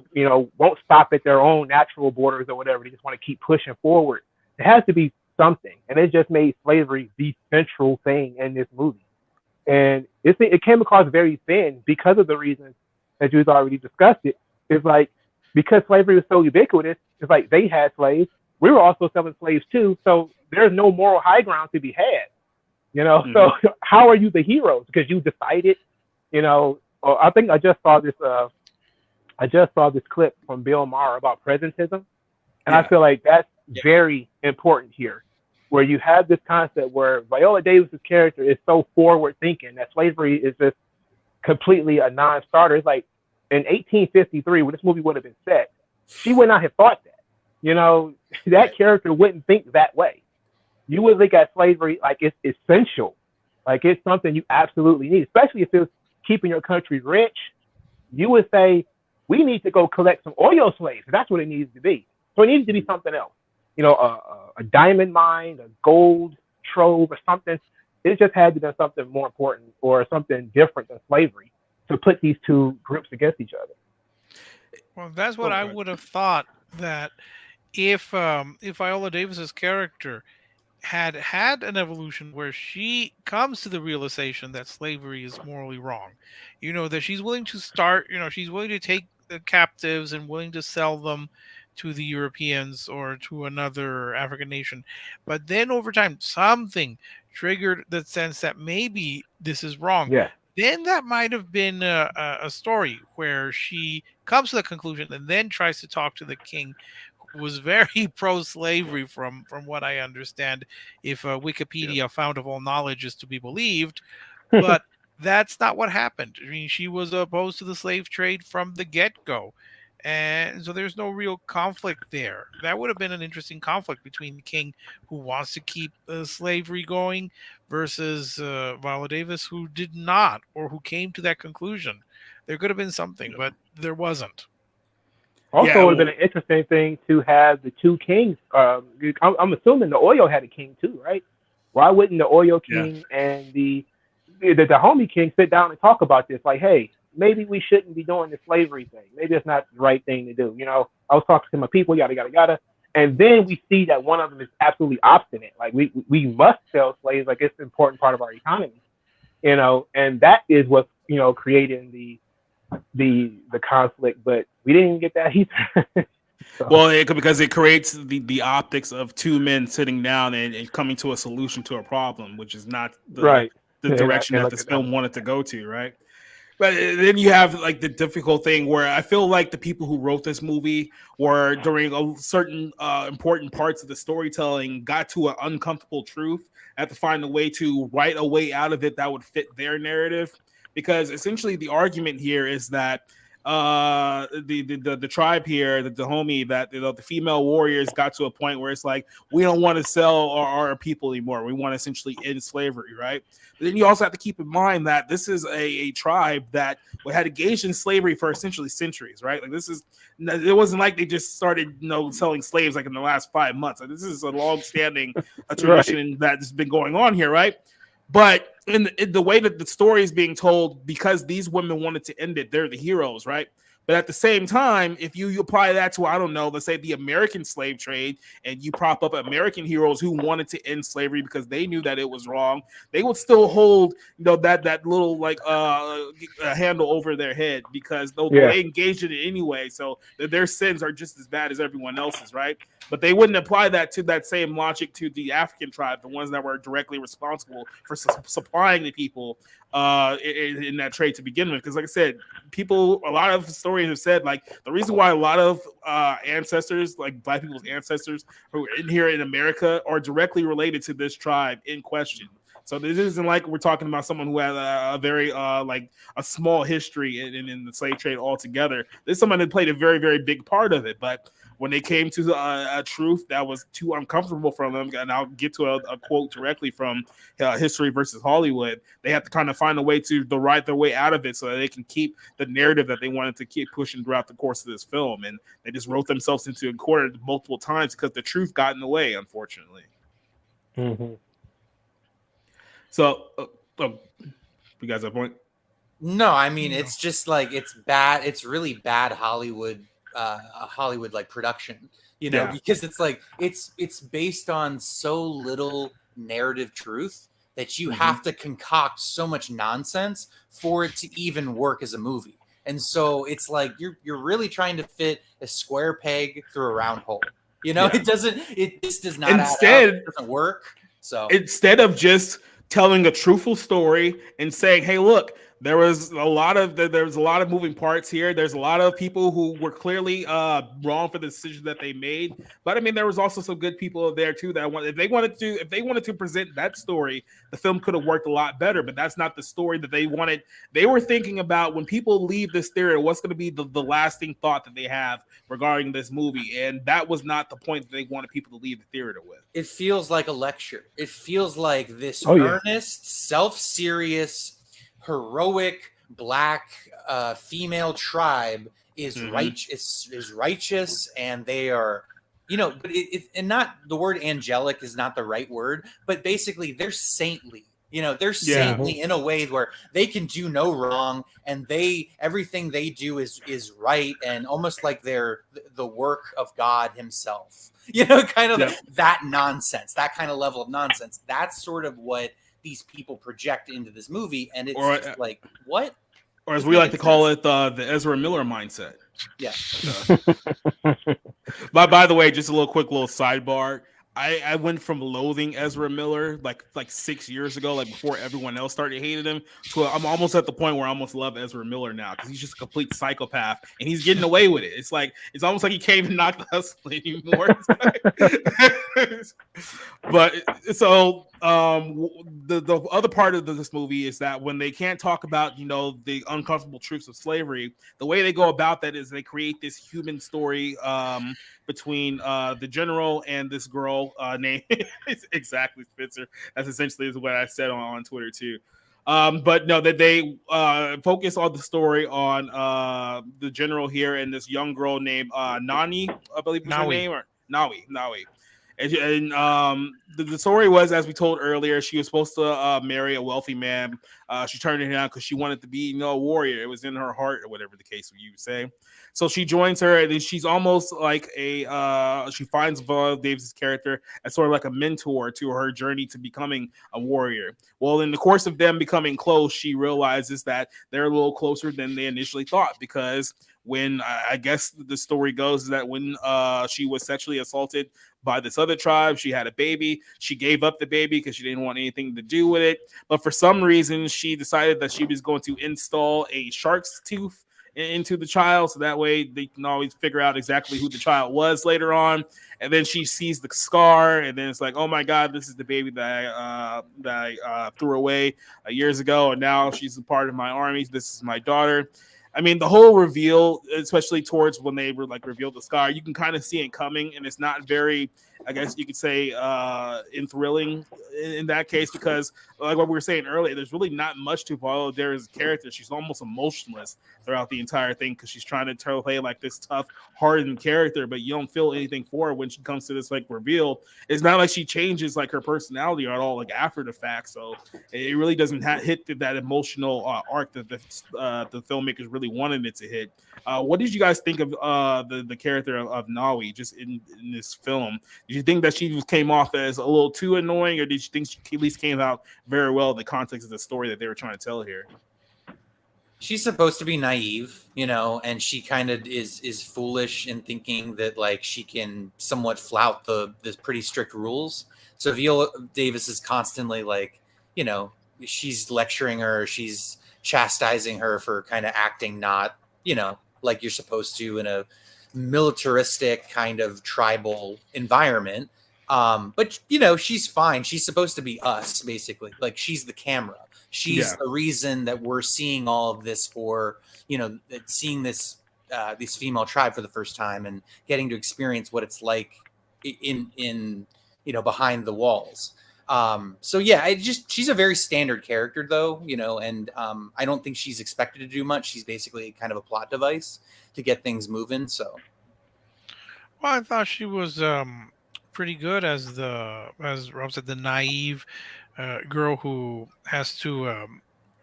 [SPEAKER 4] won't stop at their own natural borders or whatever. They just want to keep pushing forward. It has to be something. And it just made slavery the central thing in this movie. And it came across very thin because of the reasons that you've already discussed it. It's like, because slavery was so ubiquitous, it's like they had slaves. We were also selling slaves too. So there's no moral high ground to be had. So how are you the heroes? Because you decided, I think I just saw this clip from Bill Maher about presentism. And I feel like that's very important here, where you have this concept where Viola Davis's character is so forward thinking that slavery is just completely a non-starter. It's like in 1853, when this movie would have been set, she would not have thought that. That character wouldn't think that way. You would look at slavery like it's essential, like it's something you absolutely need, especially if it's keeping your country rich. You would say, we need to go collect some Oyo slaves. That's what it needs to be. So it needs to be something else, a diamond mine, a gold trove or something. It just had to be something more important or something different than slavery to put these two groups against each other.
[SPEAKER 2] Well, that's what I would have thought, that if Viola Davis's character had an evolution where she comes to the realization that slavery is morally wrong, that she's willing to she's willing to take the captives and willing to sell them to the Europeans or to another African nation. But then over time, something triggered the sense that maybe this is wrong.
[SPEAKER 4] Yeah.
[SPEAKER 2] Then that might have been a story where she comes to the conclusion and then tries to talk to the king, who was very pro-slavery from what I understand, if Wikipedia, fount of all knowledge, is to be believed. But that's not what happened. I mean, she was opposed to the slave trade from the get-go. And so there's no real conflict there. That would have been an interesting conflict between the king who wants to keep slavery going versus Viola Davis who did not, or who came to that conclusion. There could have been something, but there wasn't.
[SPEAKER 4] Also,
[SPEAKER 1] Yeah,
[SPEAKER 4] it would have been an interesting thing to have the two kings. I'm assuming the Oyo had a king too, right? Why wouldn't the Oyo king and the homie king sit down and talk about this? Like, hey, maybe we shouldn't be doing the slavery thing. Maybe it's not the right thing to do. You know, I was talking to my people, yada yada yada, and then we see that one of them is absolutely obstinate. Like, we must sell slaves. Like, it's an important part of our economy. You know, and that is what's creating the conflict. But we didn't even get that either. So.
[SPEAKER 1] Well, because it creates the optics of two men sitting down and coming to a solution to a problem, which is not the direction that this film wanted to go to, right? But then you have like the difficult thing where I feel like the people who wrote this movie were during a certain important parts of the storytelling got to an uncomfortable truth, had to find a way to write a way out of it that would fit their narrative. Because essentially the argument here is that the tribe here, the homie, that the female warriors got to a point where it's like, we don't want to sell our people anymore. We want to essentially end slavery, right? But then you also have to keep in mind that this is a tribe that had engaged in slavery for essentially centuries, right? Like it wasn't like they just started selling slaves like in the last 5 months. Like, this is a long-standing tradition that's been going on here, right? But in the way that the story is being told, because these women wanted to end it, they're the heroes, right? But at the same time, if you apply that to, I don't know, let's say the American slave trade, and you prop up American heroes who wanted to end slavery because they knew that it was wrong, they would still hold that little like handle over their head because they engaged in it anyway. So their sins are just as bad as everyone else's, right? But they wouldn't apply that to that same logic to the African tribe, the ones that were directly responsible for supplying the people in that trade to begin with. Because like I said, a lot of historians have said, like, the reason why a lot of ancestors, like Black people's ancestors who are in here in America, are directly related to this tribe in question. So this isn't like we're talking about someone who had a very like a small history in the slave trade altogether. This is someone that played a very, very big part of it. But when they came to a truth that was too uncomfortable for them, and I'll get to a quote directly from History versus Hollywood, they have to kind of find a way to write their way out of it so that they can keep the narrative that they wanted to keep pushing throughout the course of this film. And they just wrote themselves into a corner multiple times because the truth got in the way, unfortunately.
[SPEAKER 4] Mm-hmm.
[SPEAKER 1] So, you guys have a point?
[SPEAKER 3] No, I mean, it's just like, it's bad. It's really bad Hollywood like production, because it's like, it's based on so little narrative truth that you have to concoct so much nonsense for it to even work as a movie. And so it's like, you're really trying to fit a square peg through a round hole. It does not add up. It doesn't work. So
[SPEAKER 1] instead of just telling a truthful story and saying, hey, look, there's a lot of moving parts here. There's a lot of people who were clearly wrong for the decision that they made. But I mean, there was also some good people there too that if they wanted to present that story, the film could have worked a lot better. But that's not the story that they wanted. They were thinking about, when people leave this theater, what's going to be the lasting thought that they have regarding this movie, and that was not the point that they wanted people to leave the theater with.
[SPEAKER 3] It feels like a lecture. It feels like this earnest, self-serious, heroic Black female tribe is righteous, and they are, but and not, the word angelic is not the right word, but basically they're saintly. They're saintly in a way where they can do no wrong, and everything they do is right, and almost like they're the work of God himself. Kind of that nonsense, that kind of level of nonsense. That's sort of what these people project into this movie, and it's just like, what?
[SPEAKER 1] Or as we like to call it, the Ezra Miller mindset.
[SPEAKER 3] Yeah.
[SPEAKER 1] By the way, just a quick little sidebar. I went from loathing Ezra Miller like 6 years ago, like before everyone else started hating him, to I'm almost at the point where I almost love Ezra Miller now, because he's just a complete psychopath and he's getting away with it. It's almost like he can't even knock the hustle anymore. But so The other part of this movie is that when they can't talk about the uncomfortable truths of slavery, the way they go about that is they create this human story between the general and this girl named exactly Spitzer. That's essentially what I said on Twitter too. But no, that they focus on the story on the general here and this young girl named Nani, I believe was her
[SPEAKER 2] Nawi.
[SPEAKER 1] name, or Nawi. And the story was, as we told earlier, she was supposed to marry a wealthy man. She turned it down because she wanted to be, a warrior. It was in her heart, or whatever the case you would say. So she joins her, and she's almost like she finds Viola Davis's character as sort of like a mentor to her journey to becoming a warrior. Well, in the course of them becoming close, she realizes that they're a little closer than they initially thought, because when I guess the story goes is that when she was sexually assaulted by this other tribe, she had a baby. She gave up the baby because she didn't want anything to do with it. But for some reason, she decided that she was going to install a shark's tooth into the child, so that way they can always figure out exactly who the child was later on. And then she sees the scar, and then it's like, oh my god, this is the baby that I threw away years ago, and now she's a part of my army. This is my daughter. I mean, the whole reveal, especially towards when they were like revealed the scar, you can kind of see it coming, and it's not very, I guess you could say, enthralling in that case, because like what we were saying earlier, there's really not much to Viola Davis' character. She's almost emotionless throughout the entire thing because she's trying to play like this tough, hardened character, but you don't feel anything for her when she comes to this like reveal. It's not like she changes like her personality at all, like after the fact. So it really doesn't hit that emotional arc that the filmmakers really wanted it to hit. What did you guys think of the character of Nawi just in this film? Did you think that she came off as a little too annoying, or did you think she at least came out very well in the context of the story that they were trying to tell here?
[SPEAKER 3] She's supposed to be naive, and she kind of is foolish in thinking that like she can somewhat flout the pretty strict rules. So Viola Davis is constantly like, she's lecturing her, she's chastising her for kind of acting not, like you're supposed to in a militaristic kind of tribal environment. But she's fine. She's supposed to be us, basically. Like she's the camera. She's the reason that we're seeing all of this for, seeing this female tribe for the first time and getting to experience what it's like in behind the walls. So yeah, she's a very standard character though, and I don't think she's expected to do much. She's basically kind of a plot device to get things moving. So,
[SPEAKER 2] well, I thought she was pretty good as Rob said, the naive girl who has to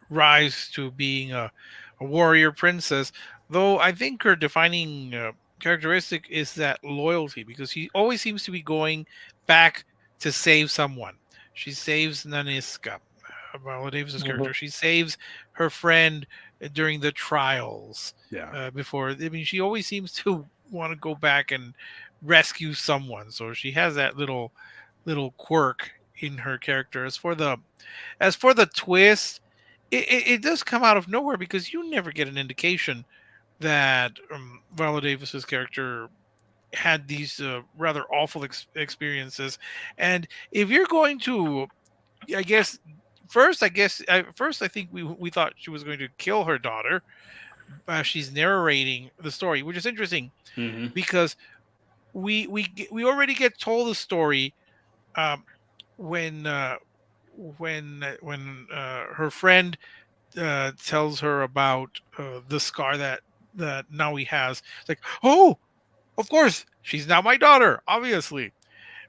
[SPEAKER 2] rise to being a warrior princess. Though I think her defining characteristic is that loyalty, because she always seems to be going back to save someone. She saves Naniska, Viola Davis's character. She saves her friend during the trials. Before, I mean, she always seems to want to go back and rescue someone. So she has that little quirk in her character. As for the twist, it does come out of nowhere, because you never get an indication that Viola Davis's character had these rather awful experiences. And if you're going to, first I think we thought she was going to kill her daughter. She's narrating the story, which is interesting, because we already get told the story when her friend tells her about the scar that Naui has. It's like, oh, of course, she's now my daughter, obviously,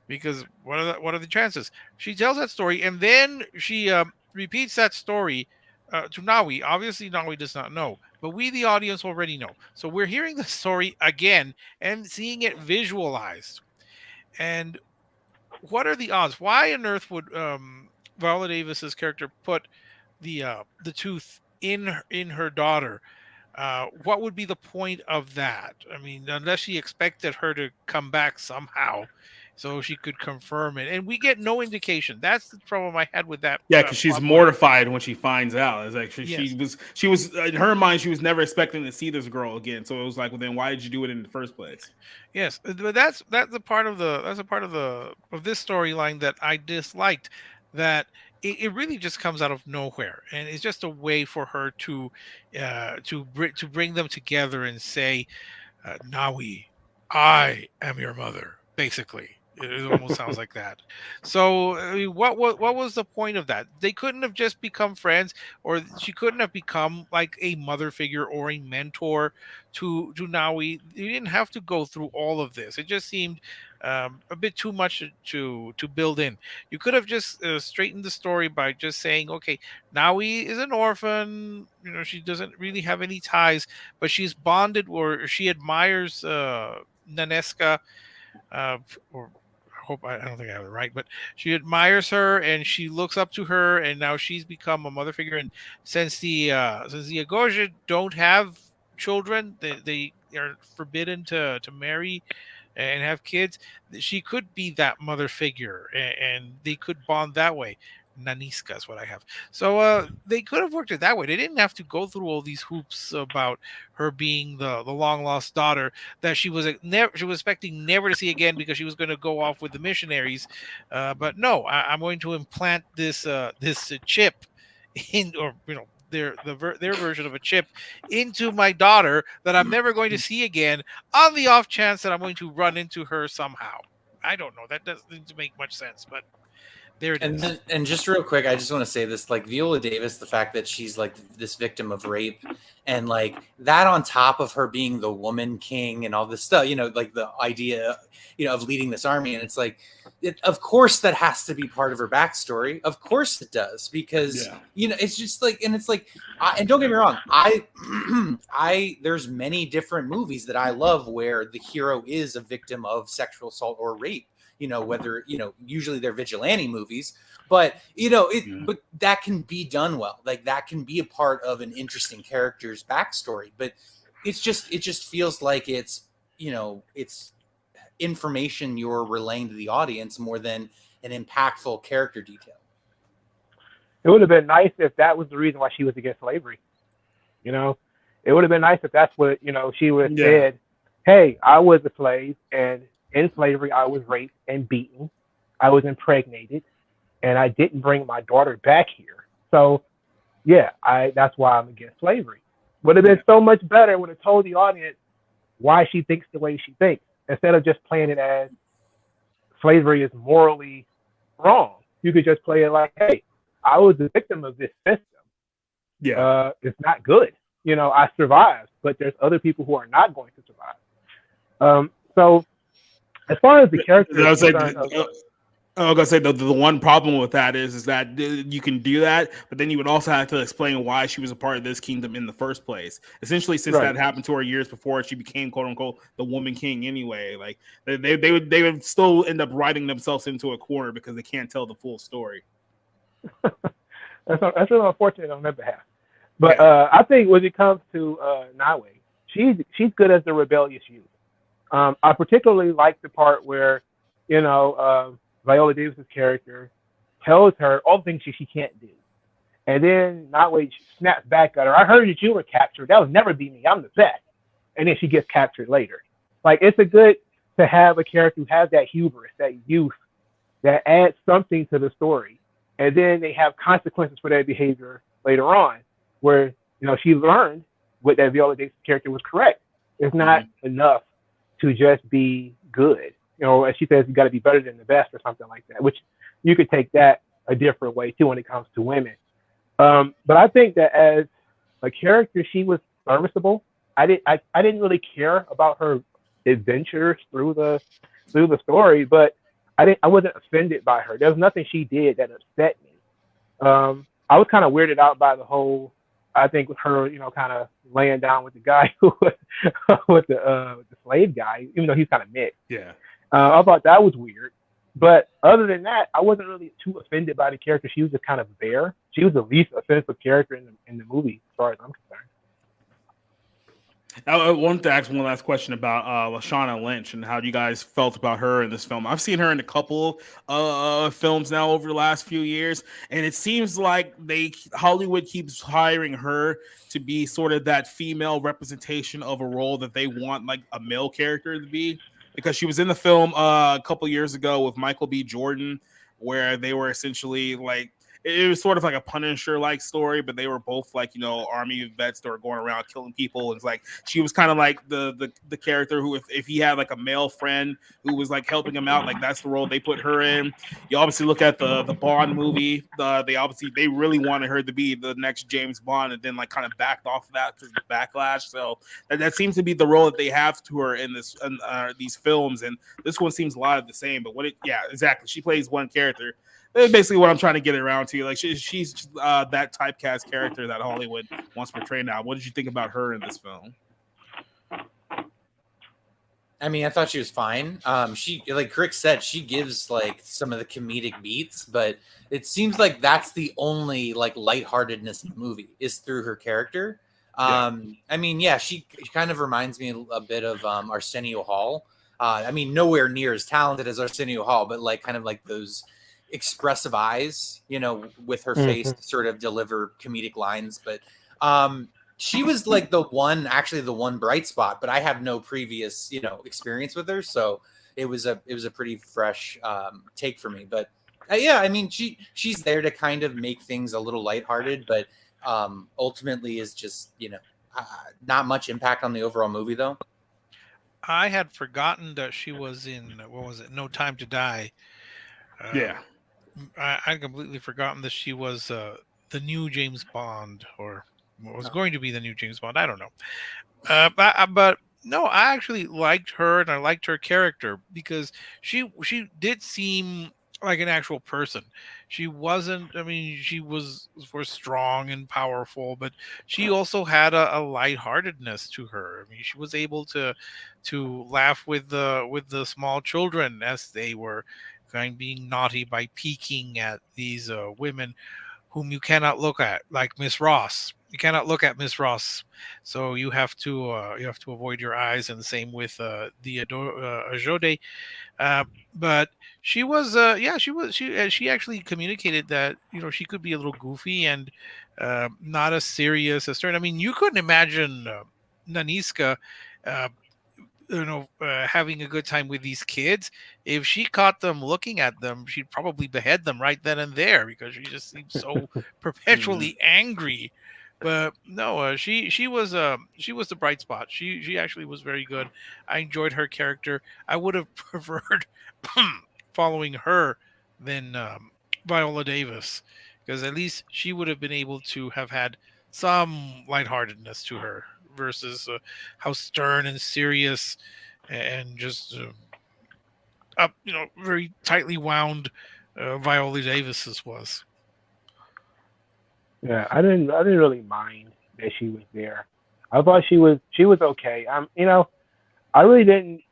[SPEAKER 2] because what are the chances? She tells that story, and then she repeats that story to Naui. Obviously, Naui does not know, but we, the audience, already know. So we're hearing the story again and seeing it visualized. And what are the odds? Why on earth would Viola Davis's character put the tooth in her daughter? What would be the point of that? I mean, unless she expected her to come back somehow, so she could confirm it, and we get no indication. That's the problem I had with that.
[SPEAKER 1] Yeah, because she's mortified when she finds out. It's like she was in her mind, she was never expecting to see this girl again. So it was like, well, then why did you do it in the first place?
[SPEAKER 2] Yes, but that's a part of this storyline that I disliked. that it really just comes out of nowhere, and it's just a way for her to bring them together and say, Nawi, I am your mother. Basically, it almost sounds like that. So, I mean, what was the point of that? They couldn't have just become friends, or she couldn't have become like a mother figure or a mentor to Nawi. You didn't have to go through all of this. It just seemed a bit too much to build in. You could have just straightened the story by just saying, okay, Nawi is an orphan. You know, she doesn't really have any ties, but she's bonded, or she admires Naneska, or I don't think I have it right, but she admires her and she looks up to her, and now she's become a mother figure. And since the Agojie don't have children, they are forbidden to marry and have kids. She could be that mother figure, and they could bond that way. Naniska is what I have. So they could have worked it that way. They didn't have to go through all these hoops about her being the long lost daughter that she was never, she was expecting never to see again, because she was going to go off with the missionaries. But no, I'm going to implant this chip in, or their version of a chip into my daughter that I'm never going to see again, on the off chance that I'm going to run into her somehow. I don't know. That doesn't make much sense, but there it is.
[SPEAKER 3] And just real quick, I just want to say this: like Viola Davis, the fact that she's like this victim of rape, and like that on top of her being the woman king and all this stuff, like the idea, of leading this army, and it's like, of course that has to be part of her backstory. Of course it does, because it's just like, and it's like, and don't get me wrong, I there's many different movies that I love where the hero is a victim of sexual assault or rape. Whether, usually they're vigilante movies, but, but that can be done well. Like that can be a part of an interesting character's backstory, but it just feels like it's information you're relaying to the audience more than an impactful character detail.
[SPEAKER 4] It would have been nice if that was the reason why she was against slavery. It would have been nice if that's what, she would have said, hey, I was a slave, and in slavery, I was raped and beaten. I was impregnated, and I didn't bring my daughter back here. So, that's why I'm against slavery. Would have been so much better. Would have told the audience why she thinks the way she thinks, instead of just playing it as slavery is morally wrong. You could just play it like, hey, I was a victim of this system. Yeah, it's not good. I survived, but there's other people who are not going to survive. So. As far as the character, I was
[SPEAKER 1] gonna say the one problem with that is that you can do that, but then you would also have to explain why she was a part of this kingdom in the first place. Essentially, since that happened to her years before, she became "quote unquote" the woman king anyway. Like they would still end up writing themselves into a corner because they can't tell the full story.
[SPEAKER 4] That's really unfortunate on their behalf. But I think when it comes to Nawi, she's good as the rebellious youth. I particularly like the part where, Viola Davis's character tells her all the things she can't do. And then Nawi snaps back at her. I heard that you were captured. That would never be me. I'm the best. And then she gets captured later. Like, it's a good to have a character who has that hubris, that youth, that adds something to the story. And then they have consequences for their behavior later on, where, she learned what that Viola Davis character was correct. It's not enough to just be good. As she says, you got to be better than the best or something like that, which you could take that a different way too when it comes to women. But I think that as a character, she was serviceable. I didn't really care about her adventures through the story, but I wasn't offended by her. There was nothing she did that upset me. I was kind of weirded out by the whole, I think, with her, kind of laying down with the guy who was with the slave guy, even though he's kind of mixed.
[SPEAKER 1] Yeah.
[SPEAKER 4] I thought that was weird. But other than that, I wasn't really too offended by the character. She was just kind of there. She was the least offensive character in the movie, as far as I'm concerned.
[SPEAKER 1] I wanted to ask one last question about Lashana Lynch and how you guys felt about her in this film. I've seen her in a couple films now over the last few years, and it seems like Hollywood keeps hiring her to be sort of that female representation of a role that they want like a male character to be. Because she was in the film a couple years ago with Michael B. Jordan, where they were essentially like, it was sort of like a Punisher like story, but they were both like, you know, army vets that were going around killing people. And it's like she was kind of like the character who, if he had like a male friend who was like helping him out, like that's the role they put her in. You obviously look at the Bond movie. They really wanted her to be the next James Bond, and then like kind of backed off of that because of the backlash. So that seems to be the role that they have to her in these films, and this one seems a lot of the same. But yeah, exactly. She plays one character. That's basically what I'm trying to get around to. Like she's that typecast character that Hollywood wants to portray now. What did you think about her in this film?
[SPEAKER 3] I mean, I thought she was fine. She, like Rick said, she gives like some of the comedic beats, but it seems like that's the only like lightheartedness in the movie is through her character. I mean, yeah, she kind of reminds me a bit of Arsenio Hall. I mean, nowhere near as talented as Arsenio Hall, but like kind of like those expressive eyes, you know, with her face to sort of deliver comedic lines. But she was like the one bright spot, but I have no previous, you know, experience with her, so it was a pretty fresh take for me. But yeah, I mean, she's there to kind of make things a little lighthearted, but ultimately is just, you know, not much impact on the overall movie though.
[SPEAKER 2] I had forgotten that she was in, what was it, No Time to Die.
[SPEAKER 1] Yeah.
[SPEAKER 2] I'd completely forgotten that she was the new James Bond, or was going to be the new James Bond. I don't know. But no, I actually liked her, and I liked her character because she did seem like an actual person. She wasn't. I mean, she was strong and powerful, but she also had a lightheartedness to her. I mean, she was able to laugh with the small children as they were being naughty by peeking at these women whom you cannot look at, like Miss Ross. You cannot look at Miss Ross, so you have to avoid your eyes. And the same with the Agojie. But she was, she actually communicated that, you know, she could be a little goofy and not as serious as Stern. I mean, you couldn't imagine Naniska. Having a good time with these kids. If she caught them looking at them, she'd probably behead them right then and there because she just seemed so perpetually angry. But no, she was the bright spot. She actually was very good. I enjoyed her character. I would have preferred following her than Viola Davis, because at least she would have been able to have had some lightheartedness to her versus how stern and serious and just very tightly wound Viola Davis's was.
[SPEAKER 4] Yeah, I didn't really mind that she was there. I thought she was okay. I really didn't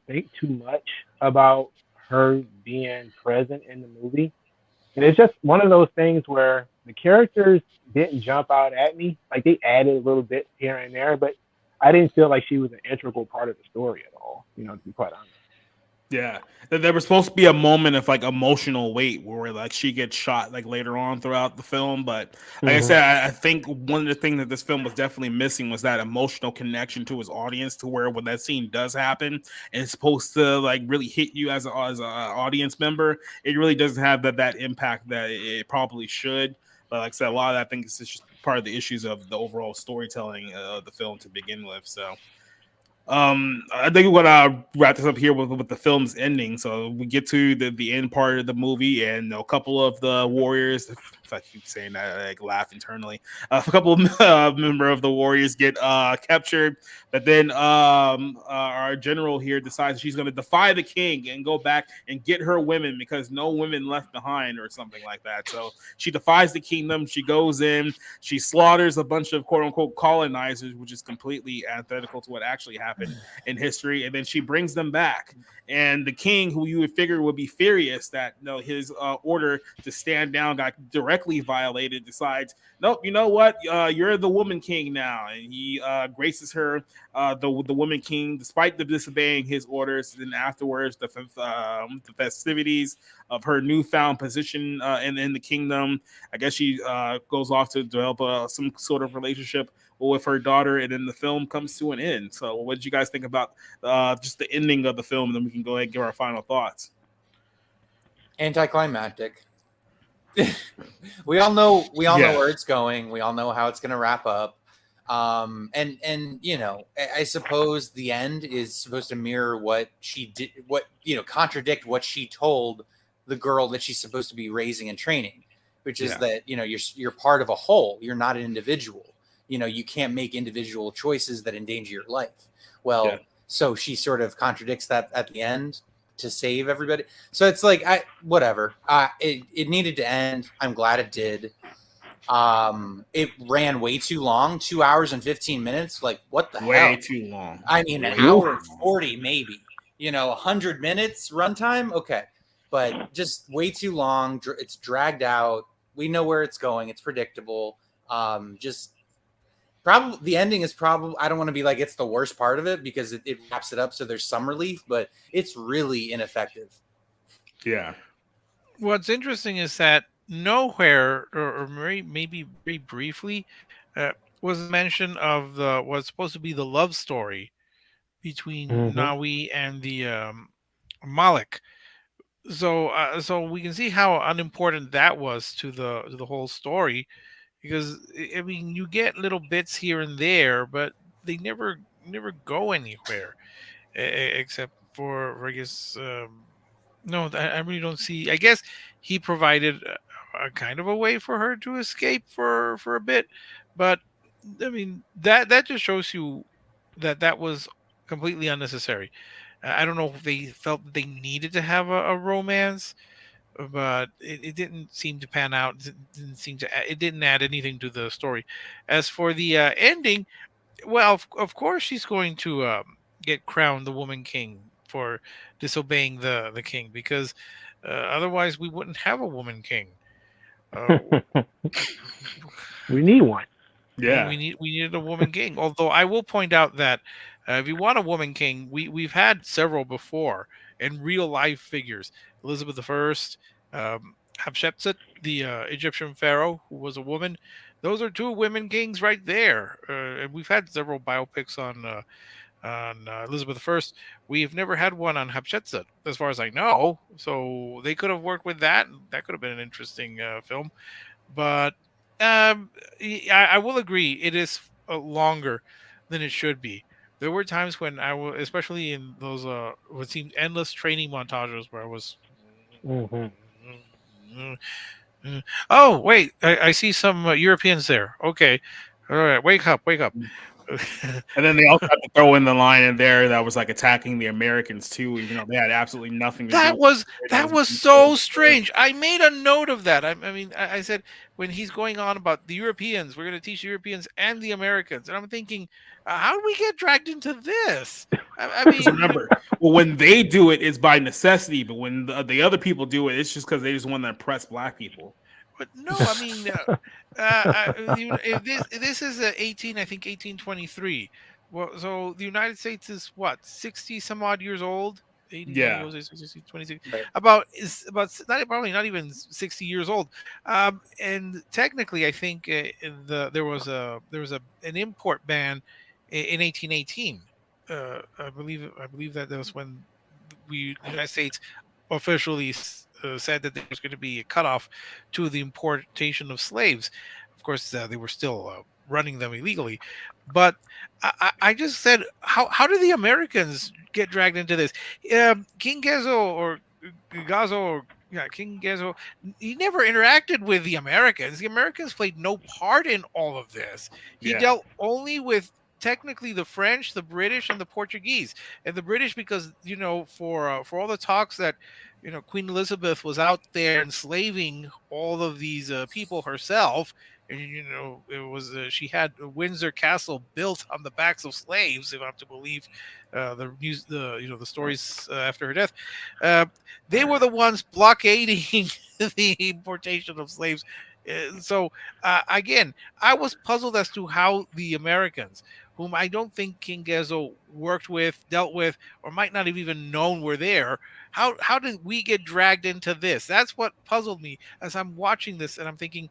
[SPEAKER 4] think too much about her being present in the movie. And it's just one of those things where the characters didn't jump out at me. Like, they added little bits here and there, but I didn't feel like she was an integral part of the story at all, to be quite honest.
[SPEAKER 1] Yeah, there was supposed to be a moment of like emotional weight where like she gets shot like later on throughout the film, but like I said, I think one of the things that this film was definitely missing was that emotional connection to his audience, to where when that scene does happen and it's supposed to like really hit you as a audience member, it really doesn't have that impact that it probably should. But like I said, a lot of that I think is just part of the issues of the overall storytelling of the film to begin with. So. I think we're gonna wrap this up here with the film's ending. So we get to the end part of the movie, and a couple of the warriors, if I keep saying that, I like laugh internally. A couple of member of the warriors get captured, but then our general here decides she's gonna defy the king and go back and get her women because no women left behind or something like that. So she defies the kingdom. She goes in. She slaughters a bunch of quote unquote colonizers, which is completely antithetical to what actually happened in history, and then she brings them back. And the king, who you would figure would be furious that his order to stand down got directly violated, decides, nope, you know what? You're the woman king now, and he graces her, the woman king, despite the disobeying his orders. And afterwards, the festivities of her newfound position in the kingdom. I guess she goes off to develop some sort of relationship with her daughter, and then the film comes to an end. So what did you guys think about just the ending of the film? And then we can go ahead and give our final thoughts.
[SPEAKER 3] Anticlimactic. We all know
[SPEAKER 1] Yeah.
[SPEAKER 3] where it's going. We all know how it's going to wrap up. And you know, I suppose the end is supposed to mirror what she did, what, you know, contradict what she told the girl that she's supposed to be raising and training, which is
[SPEAKER 1] Yeah.
[SPEAKER 3] that, you know, you're part of a whole. You're not an individual. You know, you can't make individual choices that endanger your life. Well,
[SPEAKER 1] Yeah.
[SPEAKER 3] so she sort of contradicts that at the end to save everybody. So it's like, whatever. It needed to end. I'm glad it did. It ran way too long, 2 hours and 15 minutes. Like, what the
[SPEAKER 1] Way
[SPEAKER 3] hell?
[SPEAKER 1] too long.
[SPEAKER 3] I mean, an
[SPEAKER 1] Way
[SPEAKER 3] hour and
[SPEAKER 1] too long.
[SPEAKER 3] 40, maybe, you know, 100 minutes runtime. Okay. But just way too long. It's dragged out. We know where it's going. It's predictable. Just probably the ending is probably, I don't want to be like, it's the worst part of it because it wraps it up. So there's some relief, but it's really ineffective.
[SPEAKER 1] Yeah.
[SPEAKER 2] What's interesting is that nowhere, or maybe very briefly, uh, was mention of the what's supposed to be the love story between
[SPEAKER 4] Mm-hmm.
[SPEAKER 2] Nawi and the Malik. So we can see how unimportant that was to the whole story, because I mean, you get little bits here and there, but they never go anywhere, except for, I guess, no, I really don't see. I guess he provided a kind of a way for her to escape for a bit, but I mean, that just shows you that that was completely unnecessary. I don't know if they felt that they needed to have a romance, but it didn't seem to pan out. Didn't seem to. It didn't add anything to the story. As for the ending, well, of course she's going to get crowned the woman king for disobeying the king, because otherwise we wouldn't have a woman king. Uh,
[SPEAKER 4] We need one.
[SPEAKER 1] Yeah.
[SPEAKER 2] we needed a woman king. Although I will point out that if you want a woman king, we've had several before, and real life figures. Elizabeth the First, Hatshepsut, the Egyptian pharaoh who was a woman. Those are two women kings right there. And we've had several biopics on Elizabeth the First. We've never had one on Hatshepsut, as far as I know. So they could have worked with that. That could have been an interesting film. But I will agree, it is longer than it should be. There were times when especially in those what seemed endless training montages, where I was.
[SPEAKER 4] Mm-hmm.
[SPEAKER 2] Oh wait, I see some Europeans there. Okay, all right, wake up, wake up.
[SPEAKER 1] And then they also had to throw in the line in there that was like attacking the Americans too, even though they had absolutely nothing to do
[SPEAKER 2] That
[SPEAKER 1] with
[SPEAKER 2] was
[SPEAKER 1] it.
[SPEAKER 2] that was so strange. I made a note of that. I mean, I said when he's going on about the Europeans, we're going to teach the Europeans and the Americans, and I'm thinking, how do we get dragged into this? I
[SPEAKER 1] Because
[SPEAKER 2] mean,
[SPEAKER 1] remember, well, when they do it, it's by necessity, but when the other people do it, it's just because they just want to impress black people.
[SPEAKER 2] but no, I mean, this is 18, I think 1823. Well, so the United States is what, 60 some odd years old. 80, 90,
[SPEAKER 1] Yeah.
[SPEAKER 2] 60, 26,
[SPEAKER 3] Right.
[SPEAKER 2] about not, probably not even 60 years old. And technically, I think there was an import ban in 1818. I believe that was when the United States officially said that there was going to be a cutoff to the importation of slaves. Of course, they were still running them illegally, but I just said, how do the Americans get dragged into this? King Gezo or Gazo, or yeah, King Gezo, he never interacted with the Americans. The Americans played no part in all of this. He
[SPEAKER 1] Yeah.
[SPEAKER 2] dealt only with technically the French, the British, and the Portuguese. And the British, because for all the talks that Queen Elizabeth was out there enslaving all of these people herself, and it was she had Windsor Castle built on the backs of slaves, if I'm to believe the news, the stories after her death. Uh, they were the ones blockading the importation of slaves. So again, I was puzzled as to how the Americans, whom I don't think King Gezo worked with, dealt with, or might not have even known were there, how did we get dragged into this? That's what puzzled me as I'm watching this, and I'm thinking,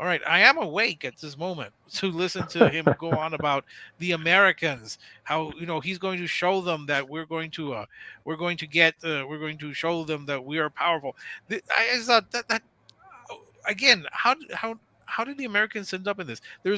[SPEAKER 2] All right, I am awake at this moment to listen to him go on about the Americans, how he's going to show them that we're going to get we're going to show them that we are powerful. I thought that again, how did the Americans end up in this? There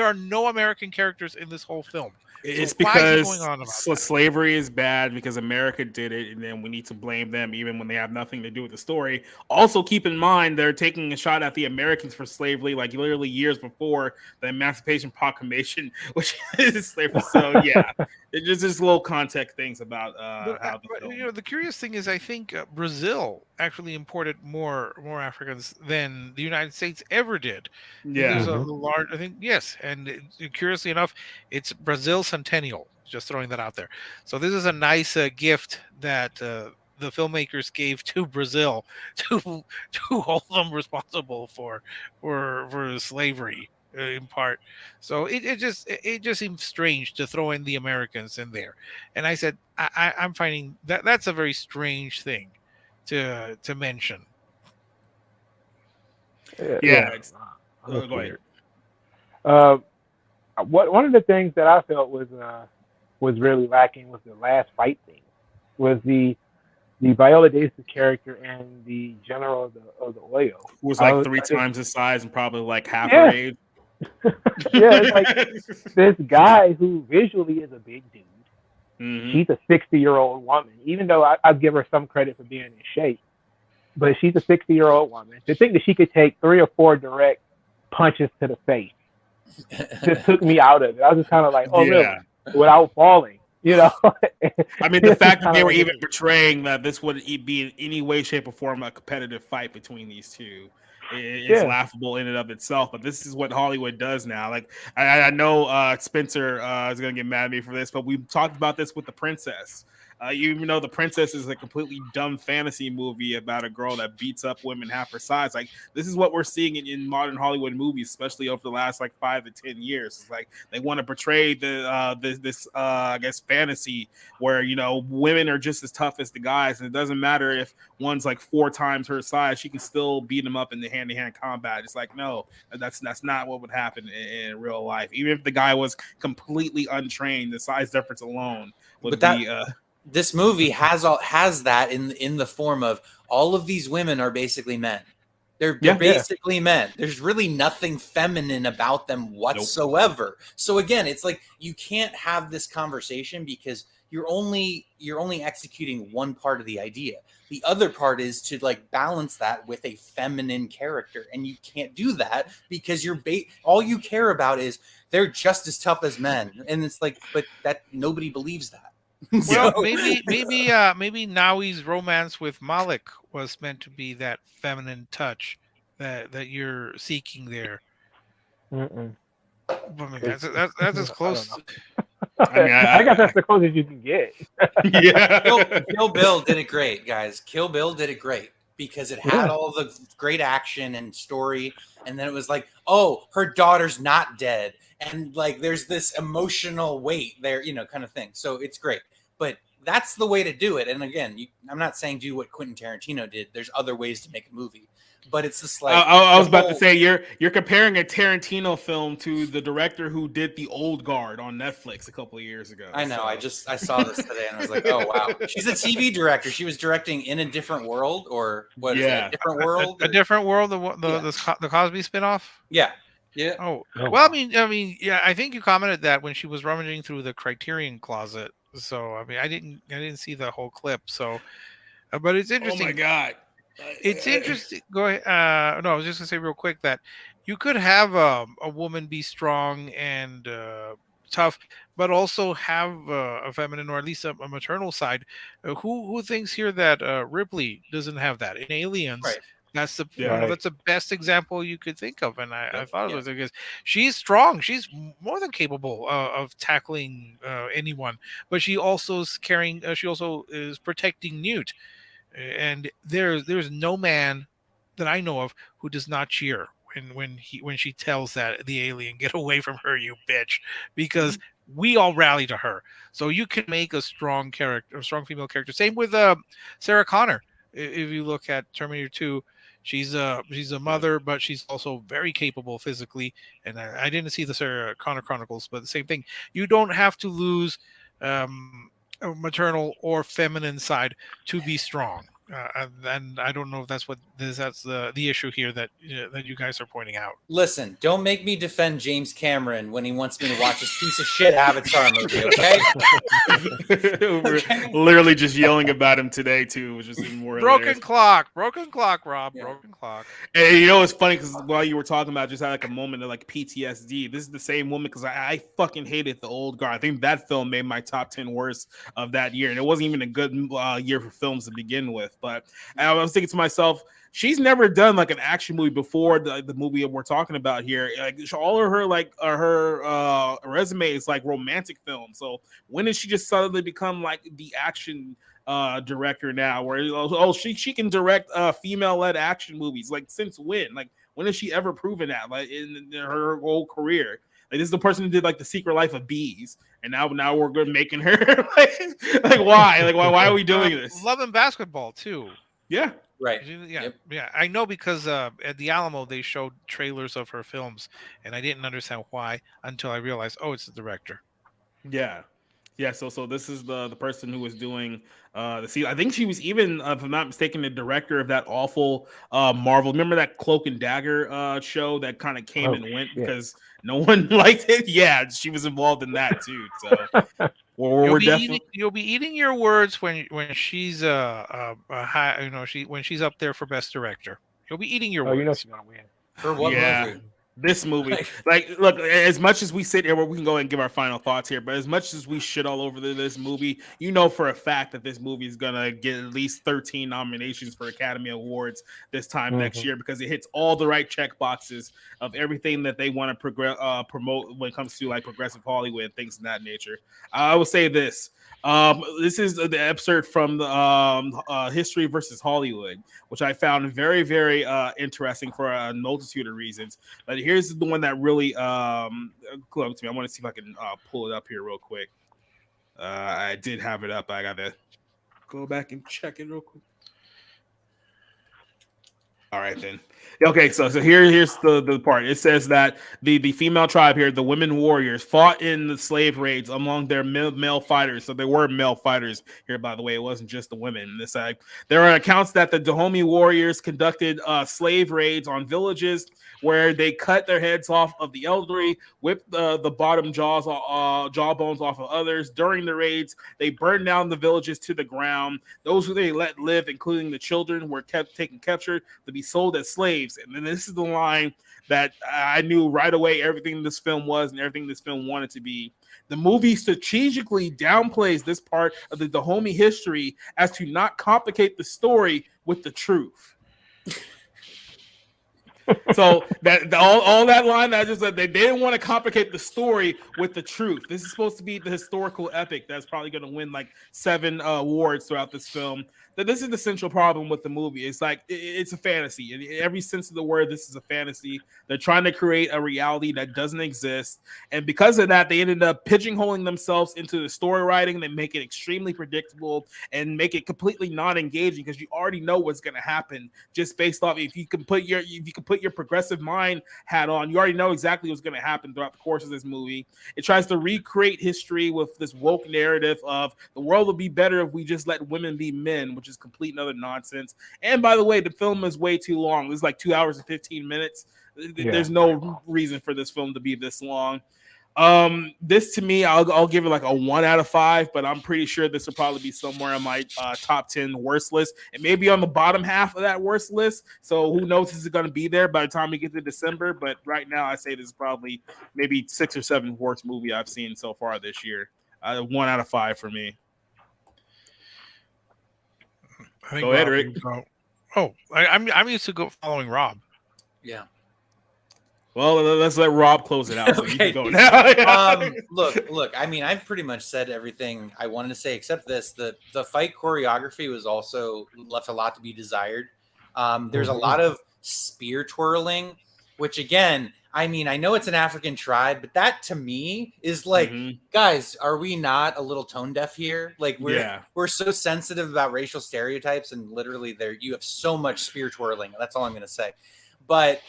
[SPEAKER 2] are no American characters in this whole film. So
[SPEAKER 1] It's
[SPEAKER 2] why is he going
[SPEAKER 1] because
[SPEAKER 2] on about that?
[SPEAKER 1] slavery is bad because America did it, and then we need to blame them even when they have nothing to do with the story. Also, keep in mind they're taking a shot at the Americans for slavery, like literally years before the Emancipation Proclamation, which is slavery. So yeah, it's just this little context things about how the film.
[SPEAKER 2] The curious thing is, I think Brazil actually imported more Africans than the United States ever did. I think
[SPEAKER 1] Yeah,
[SPEAKER 2] there's a
[SPEAKER 4] Mhm.
[SPEAKER 2] large, I think yes, and curiously enough, it's Brazil Centennial. Just throwing that out there. So this is a nice gift that the filmmakers gave to Brazil to hold them responsible for slavery in part. So it just seems strange to throw in the Americans in there. And I said I'm finding that's a very strange thing to mention.
[SPEAKER 4] Yeah,
[SPEAKER 1] yeah.
[SPEAKER 4] that's
[SPEAKER 1] Go ahead.
[SPEAKER 4] weird. Uh, one of the things that I felt was really lacking was the last fight scene. Was the Viola Davis character and the general of the oil.
[SPEAKER 1] Who was
[SPEAKER 4] I
[SPEAKER 1] like
[SPEAKER 4] was,
[SPEAKER 1] three
[SPEAKER 4] I just,
[SPEAKER 1] times his size and probably like half her
[SPEAKER 4] yeah,
[SPEAKER 1] age.
[SPEAKER 4] yeah. It's like this guy who visually is a big dude.
[SPEAKER 1] Hmm.
[SPEAKER 4] She's a 60-year-old woman, even though I give her some credit for being in shape. But she's a 60-year-old woman. To think that she could take 3 or 4 direct punches to the face just took me out of it. I was just kind of like, oh, really?
[SPEAKER 1] Yeah.
[SPEAKER 4] Without falling, you know?
[SPEAKER 1] I mean, the fact that
[SPEAKER 4] Kinda
[SPEAKER 1] they were
[SPEAKER 4] like
[SPEAKER 1] even
[SPEAKER 4] it.
[SPEAKER 1] portraying that this would be in any way, shape, or form a competitive fight between these two is
[SPEAKER 4] Yeah.
[SPEAKER 1] laughable in and of itself. But this is what Hollywood does now. Like, I know Spencer is going to get mad at me for this, but we talked about this with The Princess. Even though The Princess is a completely dumb fantasy movie about a girl that beats up women half her size, like this is what we're seeing in modern Hollywood movies, especially over the last like 5 to 10 years. It's like they want to portray this I guess fantasy where women are just as tough as the guys, and it doesn't matter if one's like 4 times her size, she can still beat them up in the hand-to-hand combat. It's like no, that's not what would happen in real life. Even if the guy was completely untrained, the size difference alone would
[SPEAKER 3] But
[SPEAKER 1] be
[SPEAKER 3] this movie has that in the form of all of these women are basically men. They're
[SPEAKER 1] Yeah.
[SPEAKER 3] basically men. There's really nothing feminine about them whatsoever. So again, it's like you can't have this conversation because you're only executing one part of the idea. The other part is to like balance that with a feminine character, and you can't do that because all you care about is they're just as tough as men, and it's like, but that nobody believes that.
[SPEAKER 2] Well,
[SPEAKER 3] So-
[SPEAKER 2] maybe Nawi's romance with Malik was meant to be that feminine touch that you're seeking there.
[SPEAKER 4] Mm-mm.
[SPEAKER 2] I mean, that's as close.
[SPEAKER 1] I mean,
[SPEAKER 4] I guess that's the closest you can get.
[SPEAKER 1] yeah.
[SPEAKER 3] Kill Bill did it great, guys. Kill Bill did it great because it had all the great action and story, and then it was like, oh, her daughter's not dead, and like there's this emotional weight there, kind of thing. So it's great, but that's the way to do it. And again, I'm not saying do what Quentin Tarantino did. There's other ways to make a movie, but it's just like
[SPEAKER 1] I was about to say you're comparing a Tarantino film to the director who did The Old Guard on Netflix a couple of years ago.
[SPEAKER 3] I know.
[SPEAKER 1] So.
[SPEAKER 3] I saw this today and I was like, oh wow, she's a TV director. She was directing In a Different World, or what is it? A Different World.
[SPEAKER 2] A Different World. The Cosby spinoff.
[SPEAKER 3] Yeah. Yeah.
[SPEAKER 2] Oh well, I mean, yeah. I think you commented that when she was rummaging through the Criterion closet. So I mean, I didn't see the whole clip. So, but it's interesting.
[SPEAKER 1] Oh my god.
[SPEAKER 2] It's interesting. Go ahead. No, I was just gonna say real quick that you could have a woman be strong and tough, but also have a feminine or at least a maternal side. Who thinks here that Ripley doesn't have that in Aliens?
[SPEAKER 3] Right.
[SPEAKER 2] That's the
[SPEAKER 4] Yeah.
[SPEAKER 2] that's the best example you could think of, and I thought it was because she's strong. She's more than capable of tackling anyone, but she also is carrying. She also is protecting Newt. And there's no man that I know of who does not cheer when she tells that the alien, get away from her, you bitch, because we all rally to her. So you can make a strong character, a strong female character. Same with Sarah Connor. If you look at Terminator 2, She's a mother, but she's also very capable physically. And I didn't see the Sarah Connor Chronicles, but the same thing. You don't have to lose a maternal or feminine side to be strong. And I don't know if that's the issue here that you guys are pointing out.
[SPEAKER 3] Listen, don't make me defend James Cameron when he wants me to watch this piece of shit Avatar movie, okay?
[SPEAKER 1] We're literally just yelling about him today too, which is even more
[SPEAKER 2] broken clock, Rob,
[SPEAKER 3] Yeah.
[SPEAKER 2] broken clock.
[SPEAKER 1] And you know it's funny because while you were talking about, just had like a moment of like PTSD. This is the same woman because I fucking hated The Old Guard. I think that film made my top 10 worst of that year, and it wasn't even a good year for films to begin with. But I was thinking to myself, she's never done like an action movie before the movie we're talking about here. Like all of her her resume is like romantic films. So when did she just suddenly become like the action director now? Where she can direct female-led action movies? Like since when? Like when has she ever proven that? Like in her whole career? Like this is the person who did like The Secret Life of Bees, and now we're good making her like why? Like why are we doing this?
[SPEAKER 2] Love and Basketball too.
[SPEAKER 1] Yeah.
[SPEAKER 3] Right.
[SPEAKER 2] Yeah,
[SPEAKER 3] Yep.
[SPEAKER 2] yeah. I know because at the Alamo they showed trailers of her films, and I didn't understand why until I realized, oh, it's the director.
[SPEAKER 1] Yeah. Yeah, so this is the person who was doing I think she was even, if I'm not mistaken, the director of that awful Marvel. Remember that Cloak and Dagger show that kind of came and went because no one liked it? Yeah, she was involved in that too. So we're definitely
[SPEAKER 2] You'll be eating your words when she's when she's up there for best director. You'll be eating your words.
[SPEAKER 4] You know she's gonna win.
[SPEAKER 3] For what movie?
[SPEAKER 1] This movie, like, look, as much as we sit here, we can go and give our final thoughts here, but as much as we shit all over this movie, you know for a fact that this movie is gonna get at least 13 nominations for Academy Awards this time next year because it hits all the right check boxes of everything that they want to promote when it comes to like progressive Hollywood and things of that nature. I will say this. This is the excerpt from the History versus Hollywood, which I found very, very interesting for a multitude of reasons. But here's the one that really clung to me. I want to see if I can pull it up here real quick. I did have it up. I got to go back and check it real quick. All right, then. Okay, so here's the part. It says that the female tribe here, the women warriors, fought in the slave raids among their male fighters. So there were male fighters here, by the way. It wasn't just the women. This side. There are accounts that the Dahomey warriors conducted slave raids on villages where they cut their heads off of the elderly, whipped the bottom jawbones off of others. During the raids, they burned down the villages to the ground. Those who they let live, including the children, were captured to be sold as slaves. And then this is the line that I knew right away everything this film was and everything this film wanted to be. The movie strategically downplays this part of the Dahomey history as to not complicate the story with the truth. So that all that line that I just said, they didn't want to complicate the story with the truth. This is supposed to be the historical epic that's probably going to win like 7 awards throughout this film. That this is the central problem with the movie. It's like it's a fantasy. In every sense of the word, this is a fantasy. They're trying to create a reality that doesn't exist, and because of that, they ended up pigeonholing themselves into the story writing. They make it extremely predictable and make it completely non-engaging because you already know what's going to happen just based off if you can put your progressive mind hat on. You already know exactly what's going to happen throughout the course of this movie. It tries to recreate history with this woke narrative of the world would be better if we just let women be men, which is complete and utter nonsense. And by the way, the film is way too long. It's like 2 hours and 15 minutes. There's no reason for this film to be this long. This to me, I'll give it like a 1 out of 5, but I'm pretty sure this will probably be somewhere on my top 10 worst list. It may be on the bottom half of that worst list. So who knows if it's going to be there by the time we get to December. But right now, I say this is probably maybe 6 or 7 worst movie I've seen so far this year. 1 out of 5 for me. Go ahead, Rick.
[SPEAKER 2] I'm used to following Rob.
[SPEAKER 3] Yeah.
[SPEAKER 1] Well, let's let Rob close it out. So
[SPEAKER 3] Okay.
[SPEAKER 1] You can go now.
[SPEAKER 3] Look. I mean, I've pretty much said everything I wanted to say except this. The fight choreography was also left a lot to be desired. There's a lot of spear twirling, which again, I mean, I know it's an African tribe, but that to me is like, guys, are we not a little tone deaf here? Like we're so sensitive about racial stereotypes, and literally you have so much spear twirling. That's all I'm gonna say. But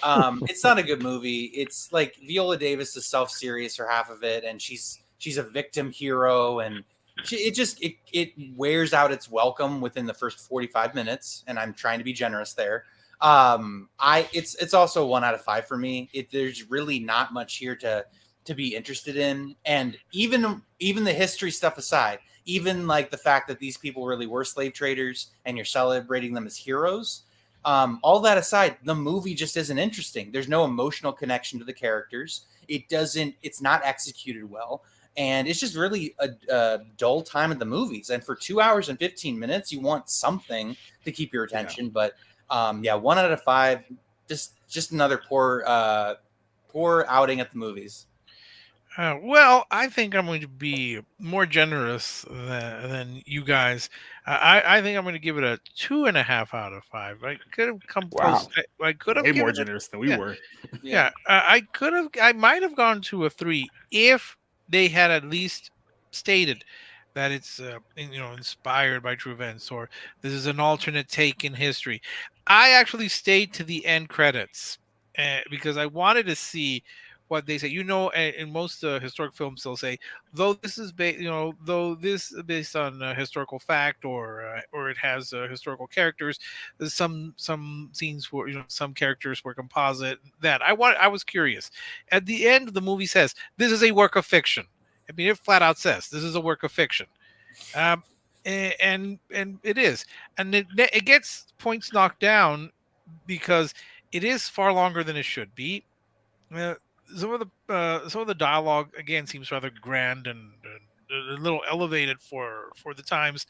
[SPEAKER 3] it's not a good movie. It's like Viola Davis is self-serious for half of it, and she's a victim hero, and it wears out its welcome within the first 45 minutes, and I'm trying to be generous there. It's also 1 out of 5 for me. There's really not much here to be interested in, and even the history stuff aside, even like the fact that these people really were slave traders and you're celebrating them as heroes, all that aside, the movie just isn't interesting. There's no emotional connection to the characters. It's not executed well, and it's just really a dull time at the movies. And for 2 hours and 15 minutes, you want something to keep your attention, but 1 out of 5, just another poor outing at the movies.
[SPEAKER 2] Well, I think I'm going to be more generous than you guys. I think I'm going to give it a 2.5 out of 5. I could have come close. I could have
[SPEAKER 1] way more generous than we were.
[SPEAKER 2] Yeah, I might have gone to a 3 if they had at least stated that it's inspired by true events, or this is an alternate take in history. I actually stayed to the end credits because I wanted to see what they say. In most historic films, they'll say, though this is based on historical fact, or it has historical characters. There's some scenes where some characters were composite. I was curious. At the end, the movie says this is a work of fiction. I mean, it flat out says this is a work of fiction, and it is, and it gets points knocked down because it is far longer than it should be. Some of the dialogue again seems rather grand and a little elevated for the times.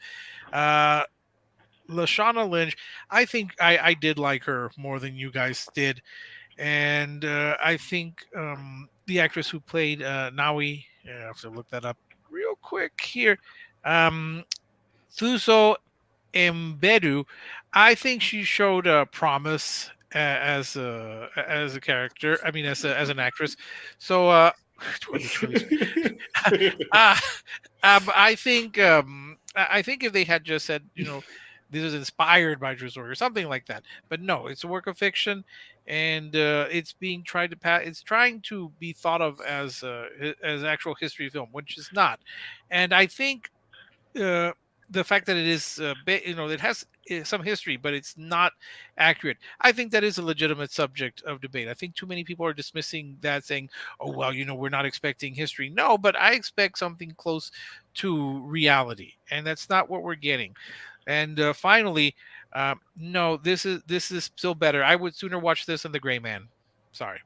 [SPEAKER 2] Lashana Lynch, I think I did like her more than you guys did, and I think the actress who played Nawi, I have to look that up real quick here, Thuso Mbedu, I think she showed as a character. I mean, as an actress. So, I think if they had just said, this is inspired by true story or something like that, but no, it's a work of fiction, and it's being it's trying to be thought of as actual history film, which is not. And I think the fact that it is, it has some history, but it's not accurate. I think that is a legitimate subject of debate. I think too many people are dismissing that, saying, "Oh, well, we're not expecting history." No, but I expect something close to reality, and that's not what we're getting. And finally, no, this is still better. I would sooner watch this than The Gray Man. Sorry.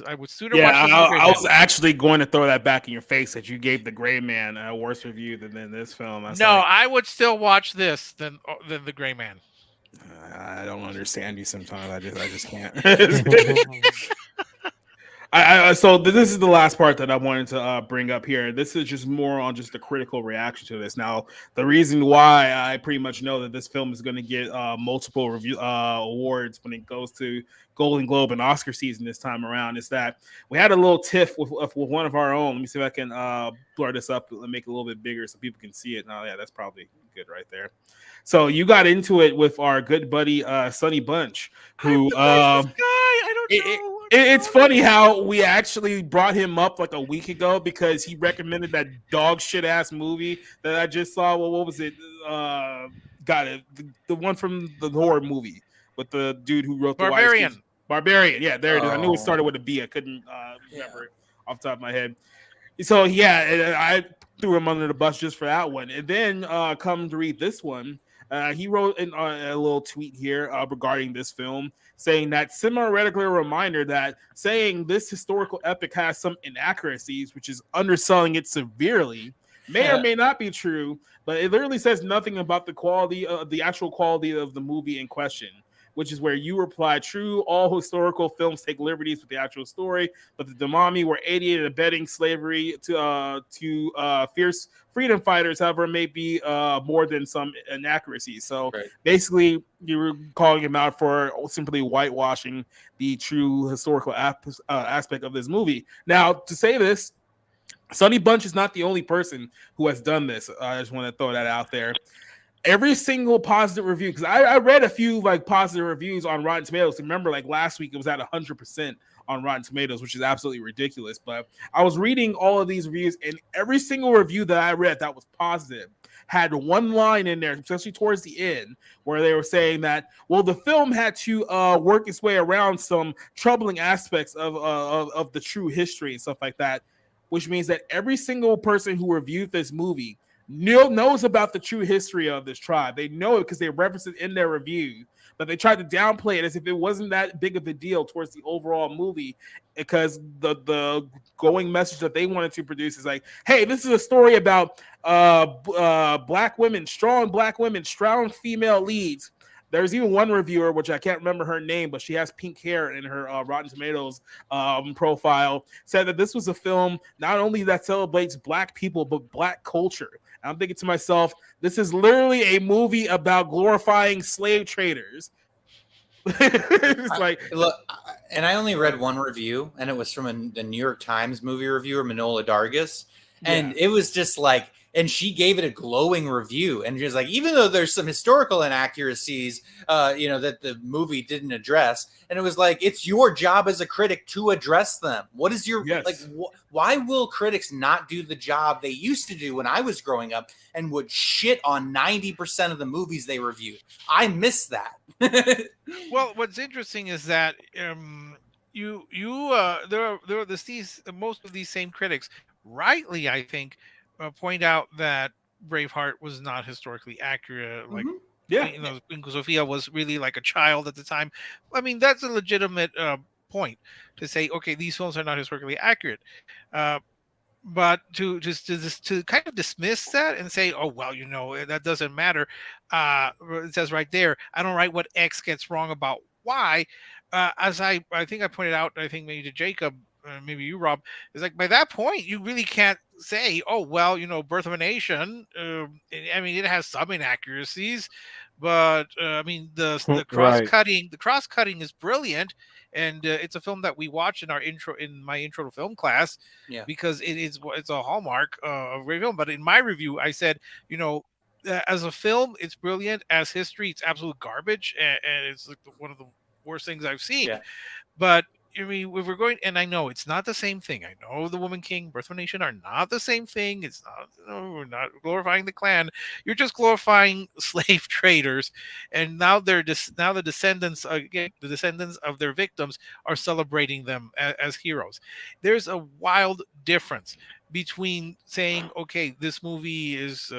[SPEAKER 2] I would sooner watch this.
[SPEAKER 1] I was actually going to throw that back in your face that you gave The Gray Man a worse review than this film.
[SPEAKER 2] I would still watch this than The Gray Man.
[SPEAKER 1] I don't understand you sometimes. I just can't. So this is the last part that I wanted to bring up here. This is just more on just the critical reaction to this. Now, the reason why I pretty much know that this film is going to get multiple awards when it goes to Golden Globe and Oscar season this time around is that we had a little tiff with one of our own. Let me see if I can blur this up and make it a little bit bigger so people can see it. Oh, yeah, that's probably good right there. So you got into it with our good buddy Sonny Bunch, who
[SPEAKER 2] I don't know.
[SPEAKER 1] It's funny how we actually brought him up like a week ago because he recommended that dog shit ass movie that I just saw. Well, what was it? Got it. The one from the horror movie with the dude who wrote
[SPEAKER 2] Barbarian.
[SPEAKER 1] Barbarian. Yeah, there it is. I knew it started with a B. I couldn't remember it off the top of my head. So yeah, I threw him under the bus just for that one. And then come to read this one. He wrote a little tweet here regarding this film, saying that semi-radically a reminder that saying this historical epic has some inaccuracies, which is underselling it severely, may or may not be true, but it literally says nothing about the quality of the actual quality of the movie in question, which is where you reply, true, all historical films take liberties with the actual story, but the Damami were aiding and abetting slavery to fierce freedom fighters, however, may be more than some inaccuracies. So basically, you were calling him out for simply whitewashing the true historical aspect of this movie. Now, to say this, Sonny Bunch is not the only person who has done this. I just want to throw that out there. Every single positive review, because I read a few like positive reviews on Rotten Tomatoes. Remember, like last week it was at 100% on Rotten Tomatoes, which is absolutely ridiculous. But I was reading all of these reviews, and every single review that I read that was positive had one line in there, especially towards the end, where they were saying that, well, the film had to work its way around some troubling aspects of the true history and stuff like that, which means that every single person who reviewed this movie knows about the true history of this tribe. They know it because they reference it in their review, but they tried to downplay it as if it wasn't that big of a deal towards the overall movie, because the going message that they wanted to produce is like, hey, this is a story about black women, strong female leads. There's even one reviewer, which I can't remember her name, but she has pink hair in her Rotten Tomatoes profile, said that this was a film not only that celebrates black people, but black culture. And I'm thinking to myself, this is literally a movie about glorifying slave traders. It's like,
[SPEAKER 3] look, and I only read one review, and it was from the New York Times movie reviewer, Manola Dargis. And it was just like, and she gave it a glowing review, and she was like, even though there's some historical inaccuracies, that the movie didn't address, and it was like, it's your job as a critic to address them. What is your why will critics not do the job they used to do when I was growing up and would shit on 90% of the movies they reviewed? I miss that.
[SPEAKER 2] Well, what's interesting is that most of these same critics, rightly, I think, point out that Braveheart was not historically accurate. Like, Queen Sofia was really like a child at the time. I mean, that's a legitimate point to say, okay, these films are not historically accurate. But to kind of dismiss that and say, oh, well, that doesn't matter. It says right there, I don't write what X gets wrong about Y. As I think I pointed out, I think maybe to Jacob, maybe you, Rob, is like, by that point, you really can't say, oh, well, Birth of a Nation. I mean, it has some inaccuracies, but I mean, the cross cutting is brilliant, and it's a film that we watch in my intro to film class, because it's a hallmark of great film. But in my review, I said, as a film, it's brilliant. As history, it's absolute garbage, and it's like one of the worst things I've seen. But I mean, if we're going, and I know it's not the same thing. I know The Woman King, Birth of a Nation are not the same thing. It's not, we're not glorifying the Klan. You're just glorifying slave traders, and now the descendants, again, the descendants of their victims, are celebrating them as heroes. There's a wild difference between saying, okay, this movie is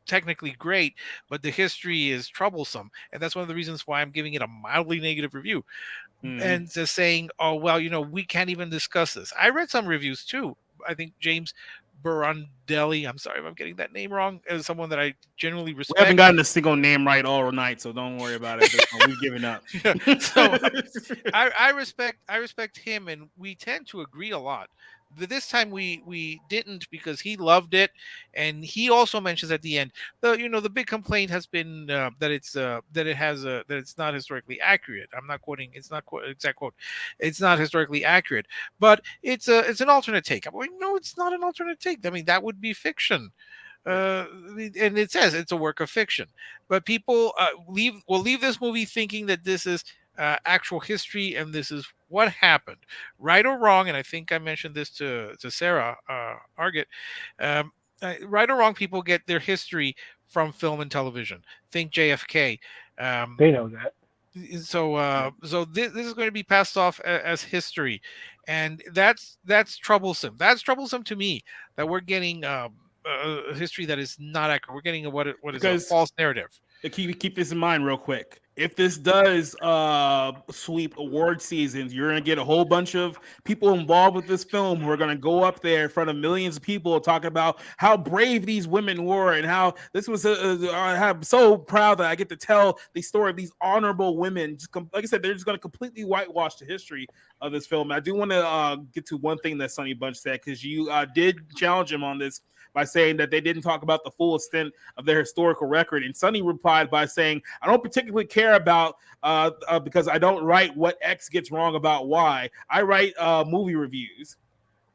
[SPEAKER 2] technically great, but the history is troublesome, and that's one of the reasons why I'm giving it a mildly negative review. And just saying, oh, well, we can't even discuss this. I read some reviews too. I think James Barondelli, I'm sorry if I'm getting that name wrong, is someone that I genuinely respect.
[SPEAKER 1] We haven't gotten a single name right all night, so don't worry about it. We've given up.
[SPEAKER 2] So I respect him, and we tend to agree a lot. This time we didn't, because he loved it, and he also mentions at the end the big complaint has been that it's not historically accurate. I'm not quoting, it's not exact quote. It's not historically accurate, but it's an alternate take. I'm like, no, it's not an alternate take. I mean, that would be fiction. And it says it's a work of fiction, but people will leave this movie thinking that this is actual history, and this is what happened, right or wrong. And I think I mentioned this to Sarah Argett. Right or wrong, people get their history from film and television. Think JFK.
[SPEAKER 4] They know that.
[SPEAKER 2] So this is going to be passed off as history, and that's troublesome. That's troublesome to me, that we're getting a history that is not accurate. We're getting what is a false narrative.
[SPEAKER 1] Keep this in mind real quick. if this does sweep award seasons, you're gonna get a whole bunch of people involved with this film who are gonna go up there in front of millions of people talking about how brave these women were and how this was I'm so proud that I get to tell the story of these honorable women. Like I said, they're just gonna completely whitewash the history of this film. I do want to get to one thing that Sonny Bunch said, because you did challenge him on this by saying that they didn't talk about the full extent of their historical record. And Sonny replied by saying, I don't particularly care about because I don't write what X gets wrong about Y. I write movie reviews.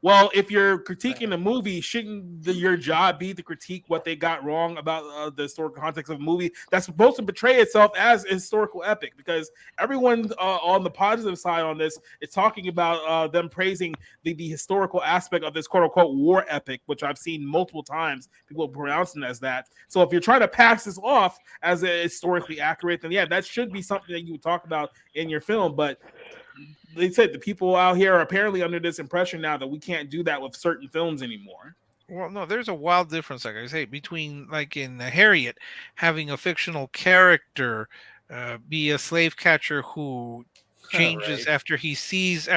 [SPEAKER 1] Well, if you're critiquing a movie, shouldn't your job be to critique what they got wrong about the historical context of a movie that's supposed to portray itself as a historical epic? Because everyone on the positive side on this is talking about them praising the historical aspect of this quote-unquote war epic, which I've seen multiple times people pronouncing as that. So if you're trying to pass this off as historically accurate, then yeah, that should be something that you would talk about in your film. But they said the people out here are apparently under this impression now that we can't do that with certain films anymore.
[SPEAKER 2] Well, no, there's a wild difference, like I say, between like in Harriet, having a fictional character be a slave catcher who changes
[SPEAKER 3] Right.
[SPEAKER 2] after he sees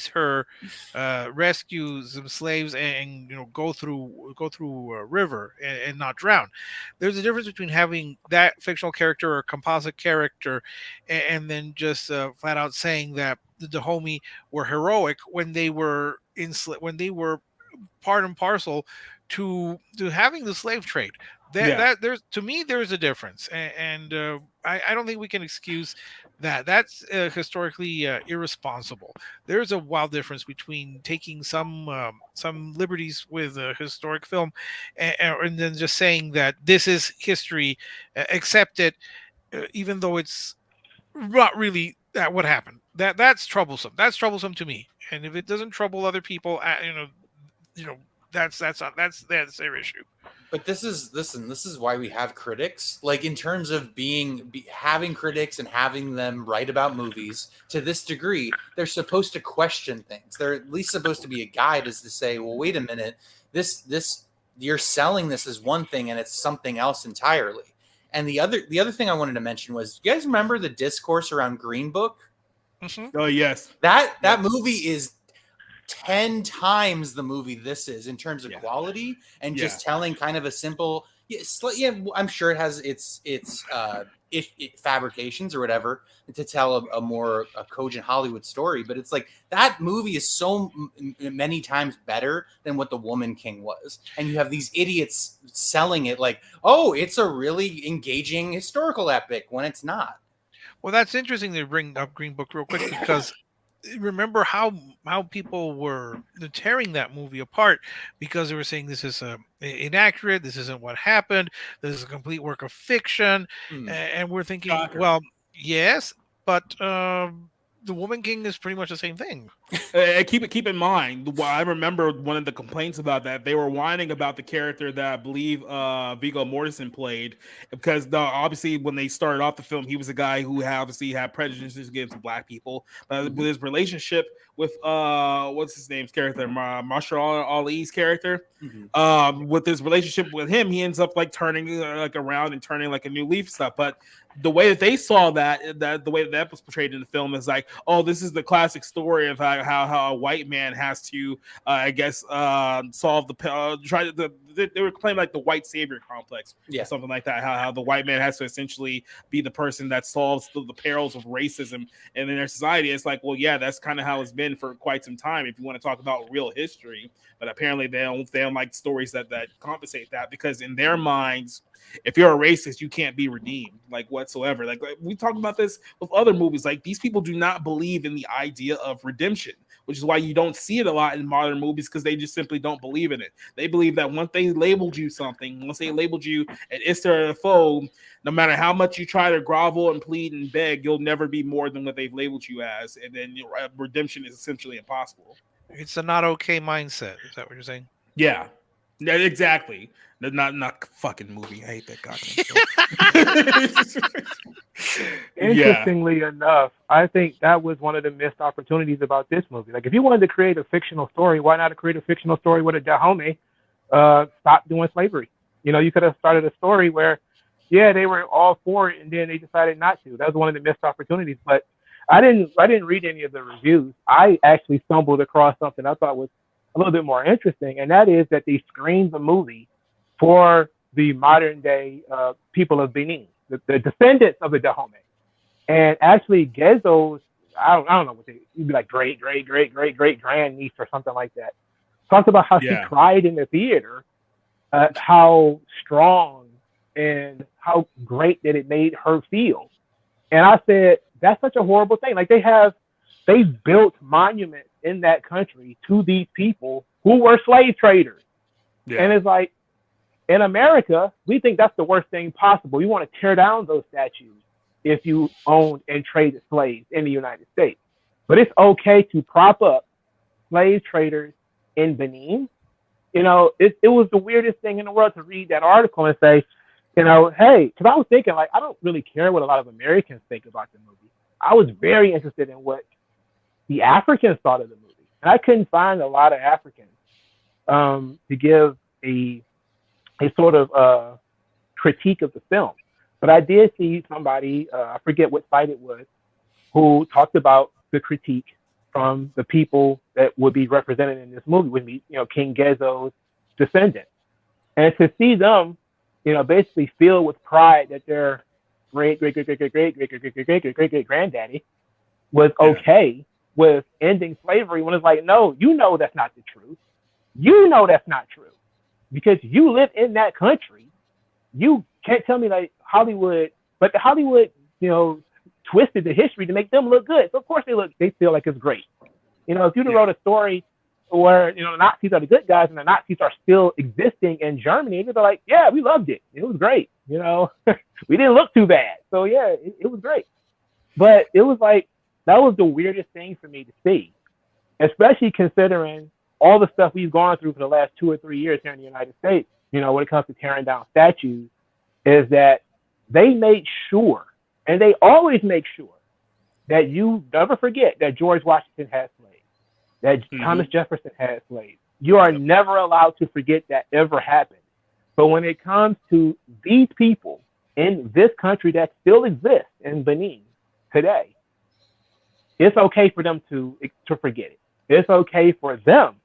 [SPEAKER 2] her rescue some slaves and go through a river and not drown. There's a difference between having that fictional character or composite character and then just flat out saying that the Dahomey were heroic when they were when they were part and parcel to having the slave trade. That there's, to me, there's a difference, and I don't think we can excuse that. That's historically irresponsible. There's a wild difference between taking some liberties with a historic film, and then just saying that this is history, accept it, even though it's not really that what happened. That's troublesome. That's troublesome to me. And if it doesn't trouble other people, that's their issue.
[SPEAKER 3] But this is why we have critics. Like, in terms of having critics and having them write about movies to this degree, they're supposed to question things. They're at least supposed to be a guide, as to say, well, wait a minute, this you're selling this as one thing and it's something else entirely. And the other thing I wanted to mention was, you guys remember the discourse around Green Book?
[SPEAKER 2] Mm-hmm.
[SPEAKER 1] Oh yes,
[SPEAKER 3] that movie is 10 times the movie this is in terms of quality and just telling kind of a simple, I'm sure it has its fabrications or whatever to tell a more cogent Hollywood story, but it's like that movie is so many times better than what The Woman King was. And you have these idiots selling it like, oh, it's a really engaging historical epic, when it's not.
[SPEAKER 2] Well, that's interesting to bring up Green Book real quick, because remember how people were tearing that movie apart because they were saying this is inaccurate, this isn't what happened, this is a complete work of fiction. And we're thinking, well, yes, but The Woman King is pretty much the same thing.
[SPEAKER 1] Keep in mind, I remember one of the complaints about that, they were whining about the character that I believe Viggo Mortensen played, because obviously when they started off the film, he was a guy who obviously had prejudices against black people, but with his relationship with what's his name's character, Marshall Ali's character, with his relationship with him, he ends up like turning like around and turning like a new leaf stuff. But the way that they saw that the way that was portrayed in the film is like, oh, this is the classic story of how a white man has to, I guess, solve the they were claiming like the white savior complex, or something like that. How the white man has to essentially be the person that solves the perils of racism in their society. It's like, well, yeah, that's kind of how it's been for quite some time, if you want to talk about real history. But apparently they don't like stories that compensate that, because in their minds, if you're a racist, you can't be redeemed, like whatsoever. Like we talked about this with other movies. Like, these people do not believe in the idea of redemption, which is why you don't see it a lot in modern movies, because they just simply don't believe in it. They believe that once they labeled you something, once they labeled you an Istar or a foe, no matter how much you try to grovel and plead and beg, you'll never be more than what they've labeled you as. And then redemption is essentially impossible.
[SPEAKER 2] It's a not okay mindset. Is that what you're saying?
[SPEAKER 1] Yeah, exactly. Not fucking movie. I hate that goddamn film.
[SPEAKER 4] Interestingly enough, I think that was one of the missed opportunities about this movie. Like, if you wanted to create a fictional story, why not create a fictional story with a Dahomey stop doing slavery? You know, you could have started a story where Yeah, they were all for it, and then they decided not to. That was one of the missed opportunities. But I didn't read any of the reviews. I actually stumbled across something I thought was a little bit more interesting, and that is that they screened the movie for the modern day people of Benin, the descendants of the Dahomey. And actually, Gezo's, I don't know what you'd be like great grand niece or something like that. Talked about how she cried in the theater, how strong and how great that it made her feel. And I said, that's such a horrible thing. Like they've built monuments in that country to these people who were slave traders. Yeah. And it's like, in America, we think that's the worst thing possible. We want to tear down those statues if you owned and traded slaves in the United States. But it's okay to prop up slave traders in Benin. You know, it was the weirdest thing in the world to read that article and say, you know, hey, because I was thinking, like, I don't really care what a lot of Americans think about the movie. I was very interested in what the Africans thought of the movie. And I couldn't find a lot of Africans to give a sort of critique of the film. But I did see somebody, I forget what site it was, who talked about the critique from the people that would be represented in this movie, would be, you know, King Gezo's descendants. And to see them, you know, basically filled with pride that their great granddaddy was okay with ending slavery, when it's like, no, you know that's not the truth. You know that's not true. Because you live in that country. You can't tell me like Hollywood, but the Hollywood, you know, twisted the history to make them look good. So of course they feel like it's great. You know, if you'd wrote a story where, you know, the Nazis are the good guys and the Nazis are still existing in Germany, they'd be like, yeah, we loved it. It was great. You know, we didn't look too bad. So yeah, it was great. But it was like, that was the weirdest thing for me to see, especially considering all the stuff we've gone through for the last 2 or 3 years here in the United States, you know, when it comes to tearing down statues, is that they made sure, and they always make sure, that you never forget that George Washington had slaves, that Thomas Jefferson had slaves. You are never allowed to forget that ever happened. But when it comes to these people in this country that still exists in Benin today, it's okay for them to forget it. It's okay for them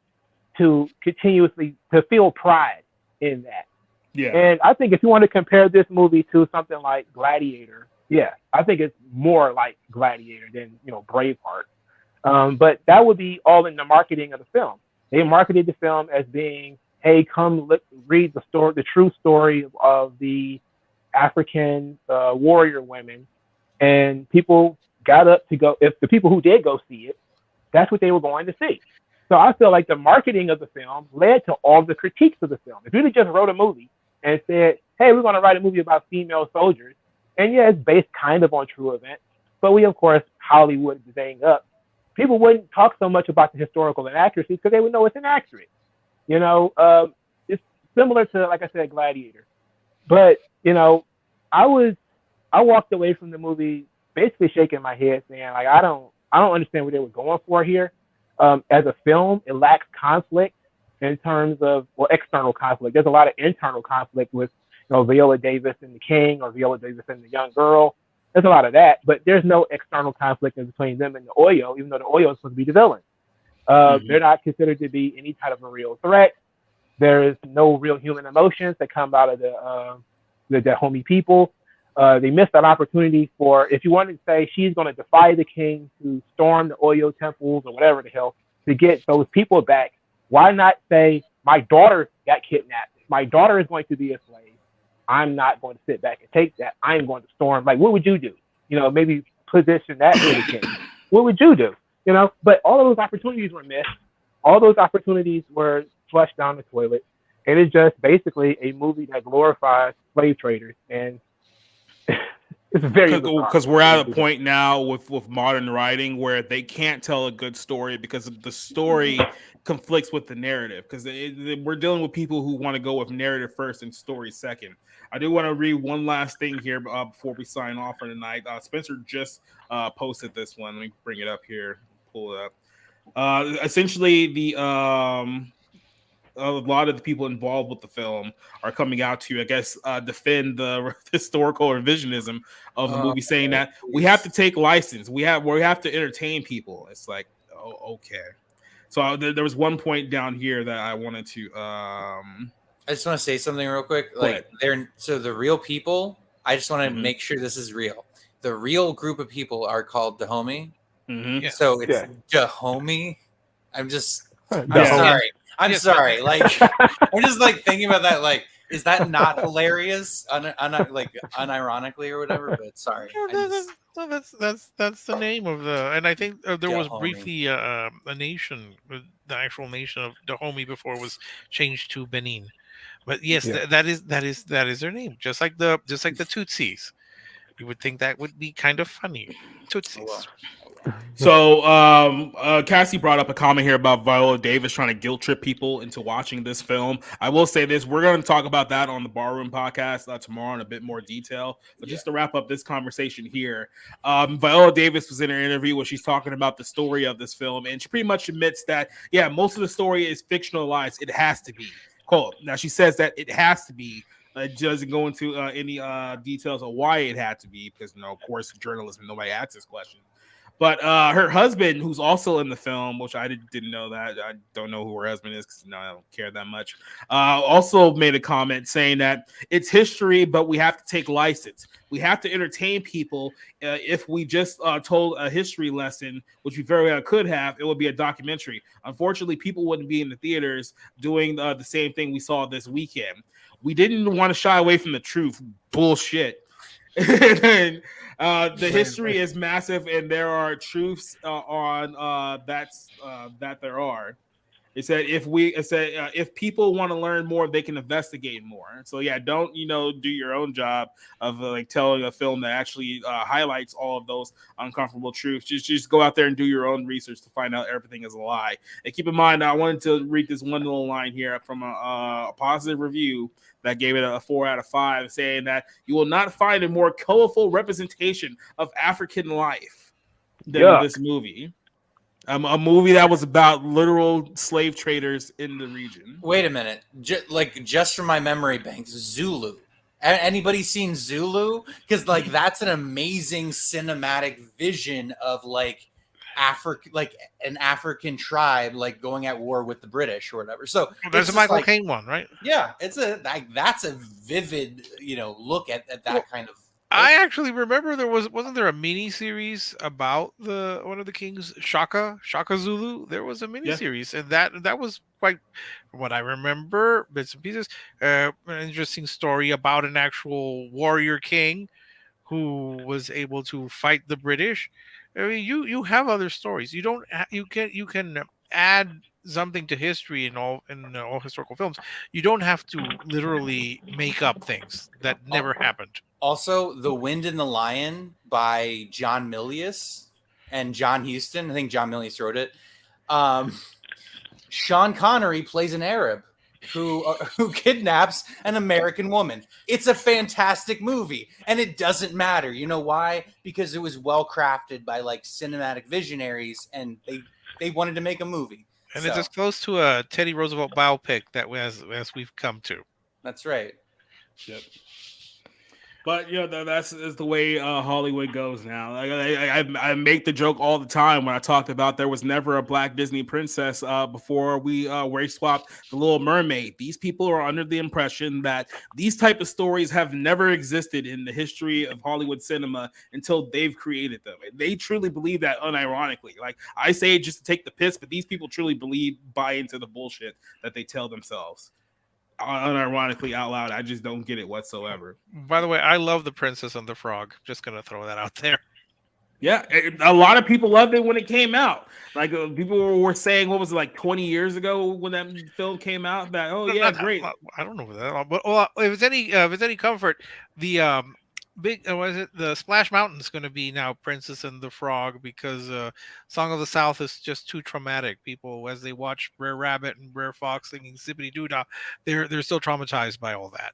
[SPEAKER 4] to continuously to feel pride in that. Yeah. And I think if you want to compare this movie to something like Gladiator, yeah, I think it's more like Gladiator than, you know, Braveheart. But that would be all in the marketing of the film. They marketed the film as being, hey, come read the story, the true story of the African warrior women. And people got up to go, if the people who did go see it, that's what they were going to see. So I feel like the marketing of the film led to all the critiques of the film. If you just wrote a movie and said, hey, we're going to write a movie about female soldiers, and yeah, it's based kind of on true events, but we, of course, Hollywood the thing up, people wouldn't talk so much about the historical inaccuracies because they would know it's inaccurate. You know, it's similar to, like I said, Gladiator. But, you know, I walked away from the movie basically shaking my head saying, like, I don't understand what they were going for here. As a film, it lacks conflict in terms of, well, external conflict. There's a lot of internal conflict with, you know, Viola Davis and the king, or Viola Davis and the young girl. There's a lot of that, but there's no external conflict in between them and the Oyo, even though the Oyo is supposed to be the villain. They're not considered to be any type of a real threat. There is no real human emotions that come out of the Dahomey people. They missed an opportunity for, if you wanted to say she's going to defy the king to storm the Oyo temples or whatever the hell to get those people back, why not say, my daughter got kidnapped. My daughter is going to be a slave. I'm not going to sit back and take that. I'm going to storm. Like, what would you do? You know, maybe position that to the king. What would you do? You know, but all of those opportunities were missed. All those opportunities were flushed down the toilet. And it's just basically a movie that glorifies slave traders. And it's very,
[SPEAKER 1] because we're at a point now with modern writing where they can't tell a good story because the story conflicts with the narrative, because we're dealing with people who want to go with narrative first and story second. I do want to read one last thing here before we sign off for tonight. Spencer just posted this one. Let me bring it up here. Pull it up. Essentially, a lot of the people involved with the film are coming out to, I guess, defend the historical revisionism of the movie, saying that we have to take license, we have to entertain people. It's like, oh, okay. So there was one point down here that I wanted to.
[SPEAKER 3] I just want to say something real quick. Like the real people. I just want to make sure this is real. The real group of people are called Dahomey.
[SPEAKER 1] Mm-hmm.
[SPEAKER 3] So it's Dahomey. I'm
[SPEAKER 4] Yeah.
[SPEAKER 3] sorry. I'm sorry. Like I'm just like thinking about that. Like, is that not hilarious? Unironically or whatever. But sorry.
[SPEAKER 2] That's the name of the. And I think there was
[SPEAKER 3] Dahomey.
[SPEAKER 2] briefly a nation, the actual nation of Dahomey before it was changed to Benin. But yes, that is their name. Just like the Tutsis. You would think that would be kind of funny. Tutsis.
[SPEAKER 1] So Cassie brought up a comment here about Viola Davis trying to guilt trip people into watching this film. I will say this: we're going to talk about that on the Barroom podcast tomorrow in a bit more detail. But just to wrap up this conversation here, Viola Davis was in her interview where she's talking about the story of this film, and she pretty much admits that most of the story is fictionalized. It has to be. Cool. Now she says that it has to be. It doesn't go into any details of why it had to be, because of course, journalism, nobody asks this question. But her husband, who's also in the film, which I didn't know that. I don't know who her husband is because I don't care that much. Also made a comment saying that it's history, but we have to take license. We have to entertain people. If we just told a history lesson, which we very well could have, it would be a documentary. Unfortunately, people wouldn't be in the theaters doing the same thing we saw this weekend. We didn't want to shy away from the truth. Bullshit. And the history is massive, and there are truths on that there are. It said if people want to learn more, they can investigate more. So don't do your own job of telling a film that actually highlights all of those uncomfortable truths. Just go out there and do your own research to find out everything is a lie. And keep in mind, I wanted to read this one little line here from a positive review that gave it a 4 out of 5, saying that you will not find a more colorful representation of African life than this movie. A movie that was about literal slave traders in the region.
[SPEAKER 3] Wait a minute. Just from my memory banks, Zulu. Anybody seen Zulu? Because that's an amazing cinematic vision of an African tribe going at war with the British or whatever. So
[SPEAKER 2] there's a Michael Caine one, right?
[SPEAKER 3] Yeah, it's that's a vivid look at that kind of.
[SPEAKER 2] I actually remember wasn't there a mini series about one of the kings, Shaka Zulu? There was a mini series, and that was quite, from what I remember, bits and pieces, an interesting story about an actual warrior king who was able to fight the British. I mean, you have other stories. You can add something to history in all historical films. You don't have to literally make up things that never happened.
[SPEAKER 3] Also, The Wind and the Lion by John Milius and John Huston. I think John Milius wrote it. Sean Connery plays an Arab who kidnaps an American woman. It's a fantastic movie, and it doesn't matter. You know why? Because it was well crafted by cinematic visionaries, and they wanted to make a movie.
[SPEAKER 2] And it's as close to a Teddy Roosevelt biopic that as we've come to.
[SPEAKER 3] That's right.
[SPEAKER 1] Yep. But that's the way Hollywood goes now. I make the joke all the time when I talked about there was never a black Disney princess before we race swapped The Little Mermaid. These people are under the impression that these type of stories have never existed in the history of Hollywood cinema until they've created them. They truly believe that unironically. I say it just to take the piss, but these people truly buy into the bullshit that they tell themselves. Unironically out loud. I just don't get it whatsoever.
[SPEAKER 2] By the way, I love The Princess and the Frog. Just gonna throw that out there.
[SPEAKER 1] Yeah, a lot of people loved it when it came out. People were saying, what was it, 20 years ago when that film came out? That great.
[SPEAKER 2] I don't know that, but if it's any comfort, the the Splash Mountain's going to be now Princess and the Frog, because Song of the South is just too traumatic. People, as they watch Brer Rabbit and Brer Fox singing Zippity Doo Dah, they're still traumatized by all that.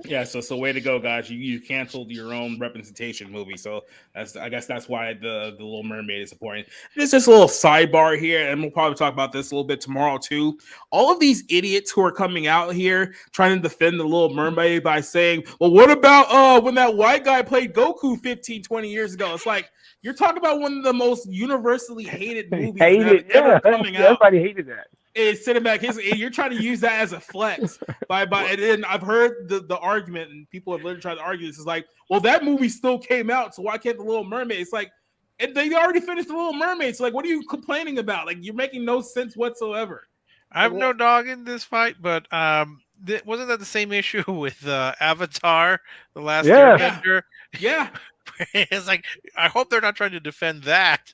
[SPEAKER 1] Yeah, so way to go, guys! You canceled your own representation movie, so I guess that's why the Little Mermaid is important. There's just a little sidebar here, and we'll probably talk about this a little bit tomorrow too. All of these idiots who are coming out here trying to defend the Little Mermaid by saying, "Well, what about when that white guy played Goku 15, 20 years ago?" It's like you're talking about one of the most universally hated movies that have ever coming out.
[SPEAKER 4] Everybody hated that.
[SPEAKER 1] It's cinematic history. You're trying to use that as a flex and then I've heard the argument, and people have literally tried to argue this. Is like, well, that movie still came out, so why can't the Little Mermaid? It's like, and they already finished the Little Mermaid. So like, what are you complaining about? Like, you're making no sense whatsoever.
[SPEAKER 2] I have no dog in this fight, but wasn't that the same issue with Avatar, The Last Airbender?
[SPEAKER 1] Yeah.
[SPEAKER 2] It's like, I hope they're not trying to defend that.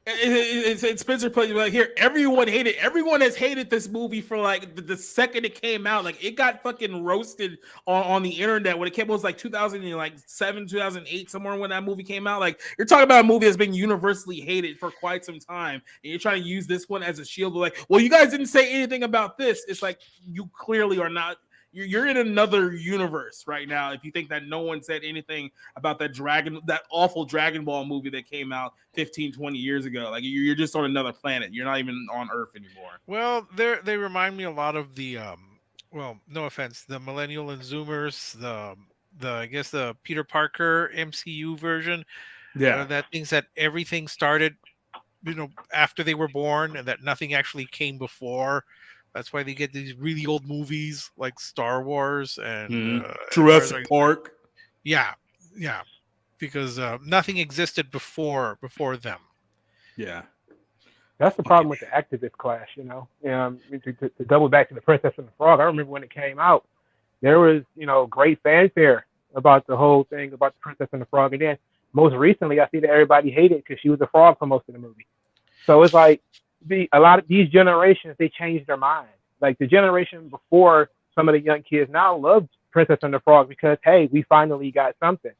[SPEAKER 1] It's Spencer playing like here. Everyone has hated this movie for like the second it came out. Like, it got fucking roasted on the internet when it came. It was like 2007, 2008, somewhere when that movie came out. Like, you're talking about a movie that's been universally hated for quite some time, and you're trying to use this one as a shield. Like, well, you guys didn't say anything about this. It's like, you clearly are not. You're in another universe right now if you think that no one said anything about that awful Dragon Ball movie that came out 15, 20 years ago. Like, you're just on another planet. You're not even on Earth anymore.
[SPEAKER 2] Well, they remind me a lot of the well, no offense, the Millennial and Zoomers, the I guess the Peter Parker MCU version.
[SPEAKER 1] Yeah,
[SPEAKER 2] that thinks that everything started, after they were born, and that nothing actually came before. That's why they get these really old movies like Star Wars and
[SPEAKER 1] Jurassic Park.
[SPEAKER 2] Yeah, because nothing existed before them.
[SPEAKER 1] Yeah,
[SPEAKER 4] that's the problem with the activist class. To double back to the Princess and the Frog, I remember when it came out, there was great fanfare about the whole thing about the Princess and the Frog, and then most recently, I see that everybody hated because she was a frog for most of the movie. So it's like, a lot of these generations, they changed their minds. Like, the generation before, some of the young kids now love Princess and the Frog because, hey, we finally got something.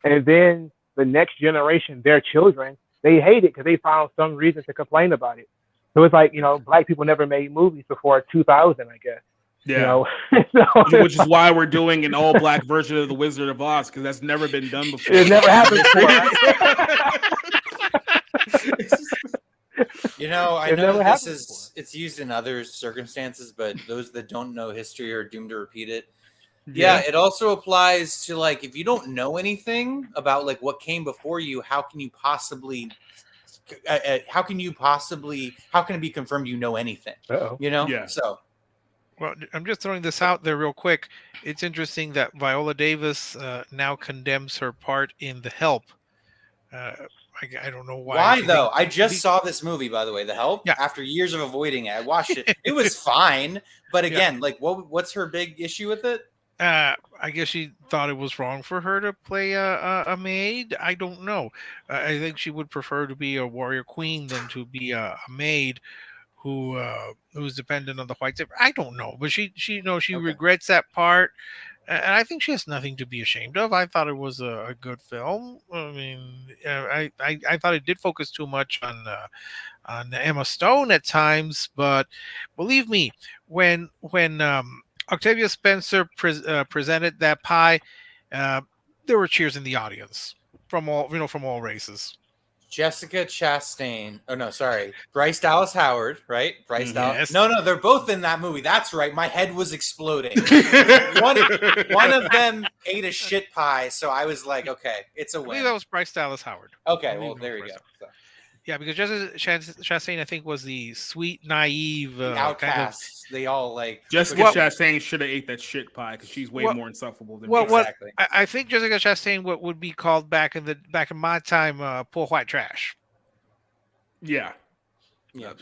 [SPEAKER 4] And then the next generation, their children, they hate it because they found some reason to complain about it. So it's like, black people never made movies before 2000, I guess.
[SPEAKER 1] Yeah. Which is why we're doing an all-black version of The Wizard of Oz, because that's never been done before.
[SPEAKER 4] It never happened before, right?
[SPEAKER 3] I know it's used in other circumstances, but those that don't know history are doomed to repeat it. Yeah, it also applies to, like, if you don't know anything about, like, what came before you, how can it be confirmed you know anything?
[SPEAKER 4] Uh-oh.
[SPEAKER 3] Yeah. So,
[SPEAKER 2] well, I'm just throwing this out there real quick. It's interesting that Viola Davis now condemns her part in The Help. I don't know why.
[SPEAKER 3] Why though? I just saw this movie, by the way, The Help.
[SPEAKER 2] Yeah.
[SPEAKER 3] After years of avoiding it, I watched it. It was fine, but again, like, what's her big issue with it?
[SPEAKER 2] I guess she thought it was wrong for her to play a maid. I don't know. I think she would prefer to be a warrior queen than to be a maid who's dependent on the white savior. I don't know, but she regrets that part. And I think she has nothing to be ashamed of. I thought it was a good film. I mean, I thought it did focus too much on Emma Stone at times, but believe me, when Octavia Spencer presented that pie, there were cheers in the audience from all races.
[SPEAKER 3] Jessica Chastain. Oh no, sorry. Bryce Dallas Howard, right? Bryce Dallas.
[SPEAKER 2] Yes.
[SPEAKER 3] No, they're both in that movie. That's right. My head was exploding. one of them ate a shit pie, so I was like, okay, it's a win.
[SPEAKER 2] I believe that was Bryce Dallas Howard.
[SPEAKER 3] Okay, well, there you go. So.
[SPEAKER 2] Yeah, because Jessica Chastain, I think, was the sweet, naive
[SPEAKER 3] outcasts. They all like
[SPEAKER 1] Jessica Chastain should have ate that shit pie because she's way more insufferable than me.
[SPEAKER 3] Exactly.
[SPEAKER 2] I think Jessica Chastain would be called back in my time, poor white trash.
[SPEAKER 1] Yeah. I'm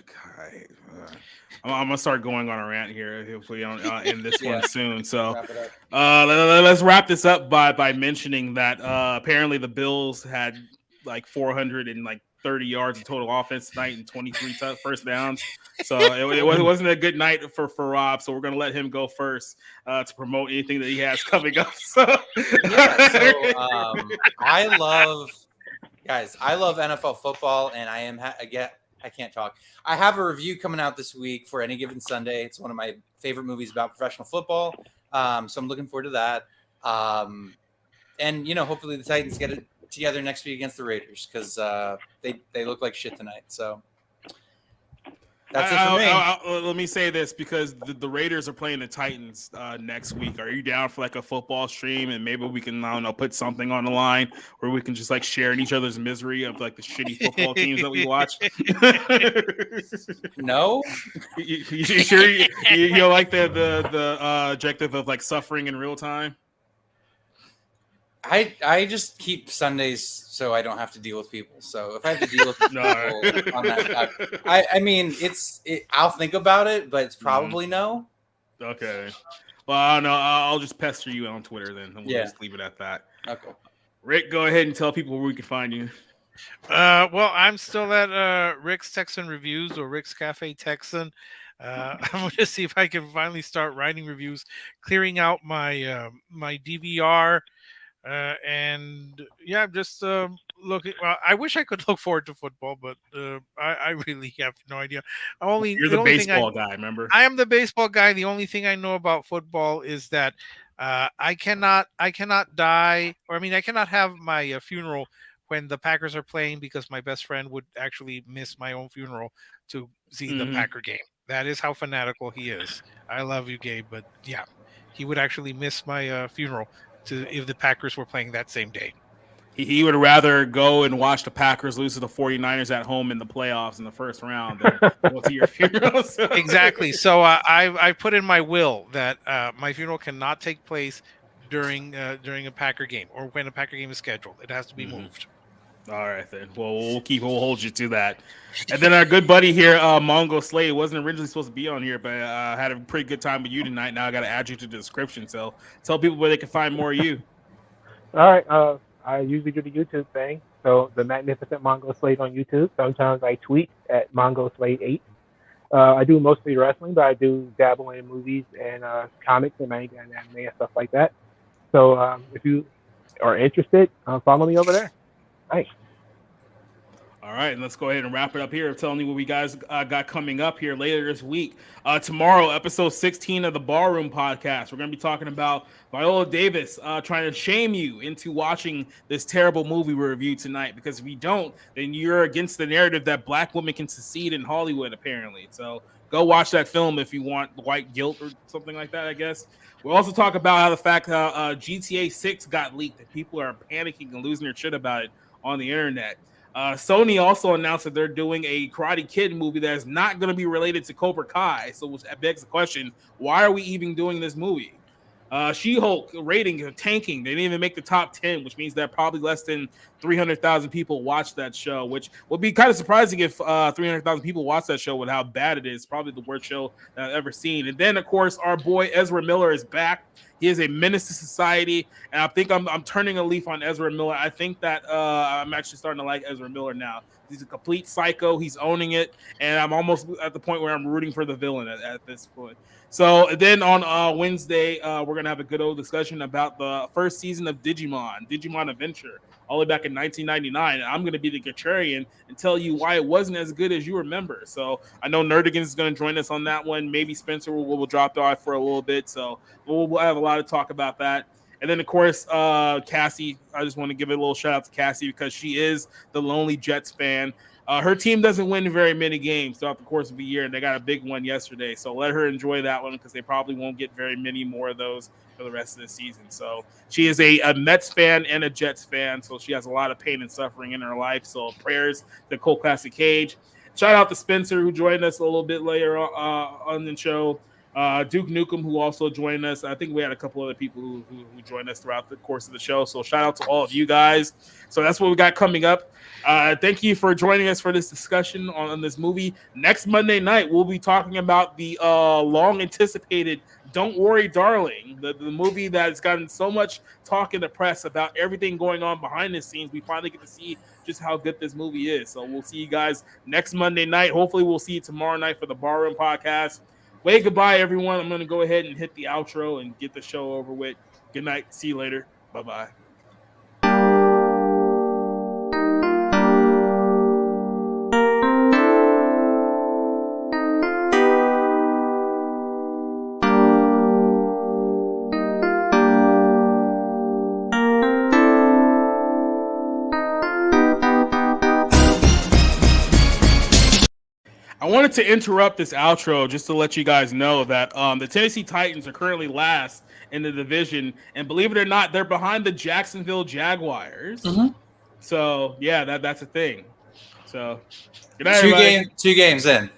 [SPEAKER 1] gonna start going on a rant here if we don't end this one soon. So let's wrap this up by mentioning that apparently the Bills had like 430 yards of total offense tonight and 23 first downs. So it wasn't a good night for Rob. So we're gonna let him go first to promote anything that he has coming up. So
[SPEAKER 3] I love NFL football, and I can't talk. I have a review coming out this week for Any Given Sunday. It's one of my favorite movies about professional football. So I'm looking forward to that. And hopefully the Titans get it together next week against the Raiders, because they look like shit tonight. So that's it for me.
[SPEAKER 1] Let me say this, because the Raiders are playing the Titans next week. Are you down for like a football stream, and maybe we can, I don't know, put something on the line where we can just like share in each other's misery of like the shitty football teams that we watch?
[SPEAKER 3] No.
[SPEAKER 1] You sure you like the objective of like suffering in real time?
[SPEAKER 3] I just keep Sundays so I don't have to deal with people. So if I have to deal with people on that, I mean, I'll think about it, but it's probably no.
[SPEAKER 1] Okay. Well, I don't know. I'll just pester you on Twitter then, and we'll just leave it at that.
[SPEAKER 3] Okay.
[SPEAKER 1] Rick, go ahead and tell people where we can find you.
[SPEAKER 2] Well, I'm still at Rick's Texan Reviews, or Rick's Cafe Texan. I'm going to see if I can finally start writing reviews, clearing out my my DVR. And yeah, I'm just looking. Well, I wish I could look forward to football, but I really have no idea.
[SPEAKER 1] You're the baseball guy, remember?
[SPEAKER 2] I am the baseball guy. The only thing I know about football is that I cannot die, or I mean, I cannot have my funeral when the Packers are playing, because my best friend would actually miss my own funeral to see the Packer game. That is how fanatical he is. I love you, Gabe, but yeah, he would actually miss my funeral if the Packers were playing that same day.
[SPEAKER 1] He would rather go and watch the Packers lose to the 49ers at home in the playoffs in the first round than go to your funeral. So.
[SPEAKER 2] Exactly. So I put in my will that my funeral cannot take place during a Packer game, or when a Packer game is scheduled. It has to be moved.
[SPEAKER 1] All right, then. Well, we'll hold you to that. And then our good buddy here, Mongo Slade, wasn't originally supposed to be on here, but had a pretty good time with you tonight. Now I got to add you to the description. So tell people where they can find more of you.
[SPEAKER 4] All right. I usually do the YouTube thing. So the Magnificent Mongo Slade on YouTube. Sometimes I tweet at Mongo Slade 8. I do mostly wrestling, but I do dabble in movies and comics and manga and anime and stuff like that. So if you are interested, follow me over there. Thanks.
[SPEAKER 1] All right, and let's go ahead and wrap it up here. Telling you what we guys got coming up here later this week. Tomorrow, episode 16 of the Ballroom Podcast. We're going to be talking about Viola Davis trying to shame you into watching this terrible movie we reviewed tonight. Because if you don't, then you're against the narrative that black women can succeed in Hollywood, apparently. So go watch that film if you want white guilt or something like that, I guess. We'll also talk about how the fact that GTA 6 got leaked, and people are panicking and losing their shit about it on the internet. Sony also announced that they're doing a Karate Kid movie that is not going to be related to Cobra Kai. So which begs the question, why are we even doing this movie? She-Hulk rating tanking. They didn't even make the top 10, which means that probably less than 300,000 people watched that show, which would be kind of surprising if 300,000 people watched that show with how bad it is. Probably the worst show that I've ever seen. And then, of course, our boy Ezra Miller is back. He is a menace to society, and I think I'm turning a leaf on Ezra Miller. I think that I'm actually starting to like Ezra Miller now. He's a complete psycho. He's owning it, and I'm almost at the point where I'm rooting for the villain at this point. So then on Wednesday, we're going to have a good old discussion about the first season of Digimon Adventure, all the way back in 1999. And I'm going to be the contrarian and tell you why it wasn't as good as you remember. So I know Nerdigans is going to join us on that one. Maybe Spencer will drop off for a little bit. So we'll have a lot to talk about that. And then, of course, Cassie, I just want to give a little shout out to Cassie because she is the Lonely Jets fan. Her team doesn't win very many games throughout the course of the year, and they got a big one yesterday. So let her enjoy that one because they probably won't get very many more of those for the rest of the season. So she is a Mets fan and a Jets fan, so she has a lot of pain and suffering in her life. So prayers to Cole Classic Cage. Shout out to Spencer, who joined us a little bit later on the show. Duke Nukem, who also joined us. I think we had a couple other people who joined us throughout the course of the show. So shout out to all of you guys. So that's what we got coming up. Thank you for joining us for this discussion on this movie. Next Monday night, we'll be talking about the long-anticipated Don't Worry, Darling, the movie that has gotten so much talk in the press about everything going on behind the scenes. We finally get to see just how good this movie is. So we'll see you guys next Monday night. Hopefully we'll see you tomorrow night for the Barroom Podcast. Wave goodbye, everyone. I'm going to go ahead and hit the outro and get the show over with. Good night. See you later. Bye-bye. wanted to interrupt this outro just to let you guys know that the Tennessee Titans are currently last in the division, and believe it or not, they're behind the Jacksonville Jaguars.
[SPEAKER 3] Mm-hmm.
[SPEAKER 1] So yeah, that's a thing. So good night, everybody.
[SPEAKER 3] Two games in.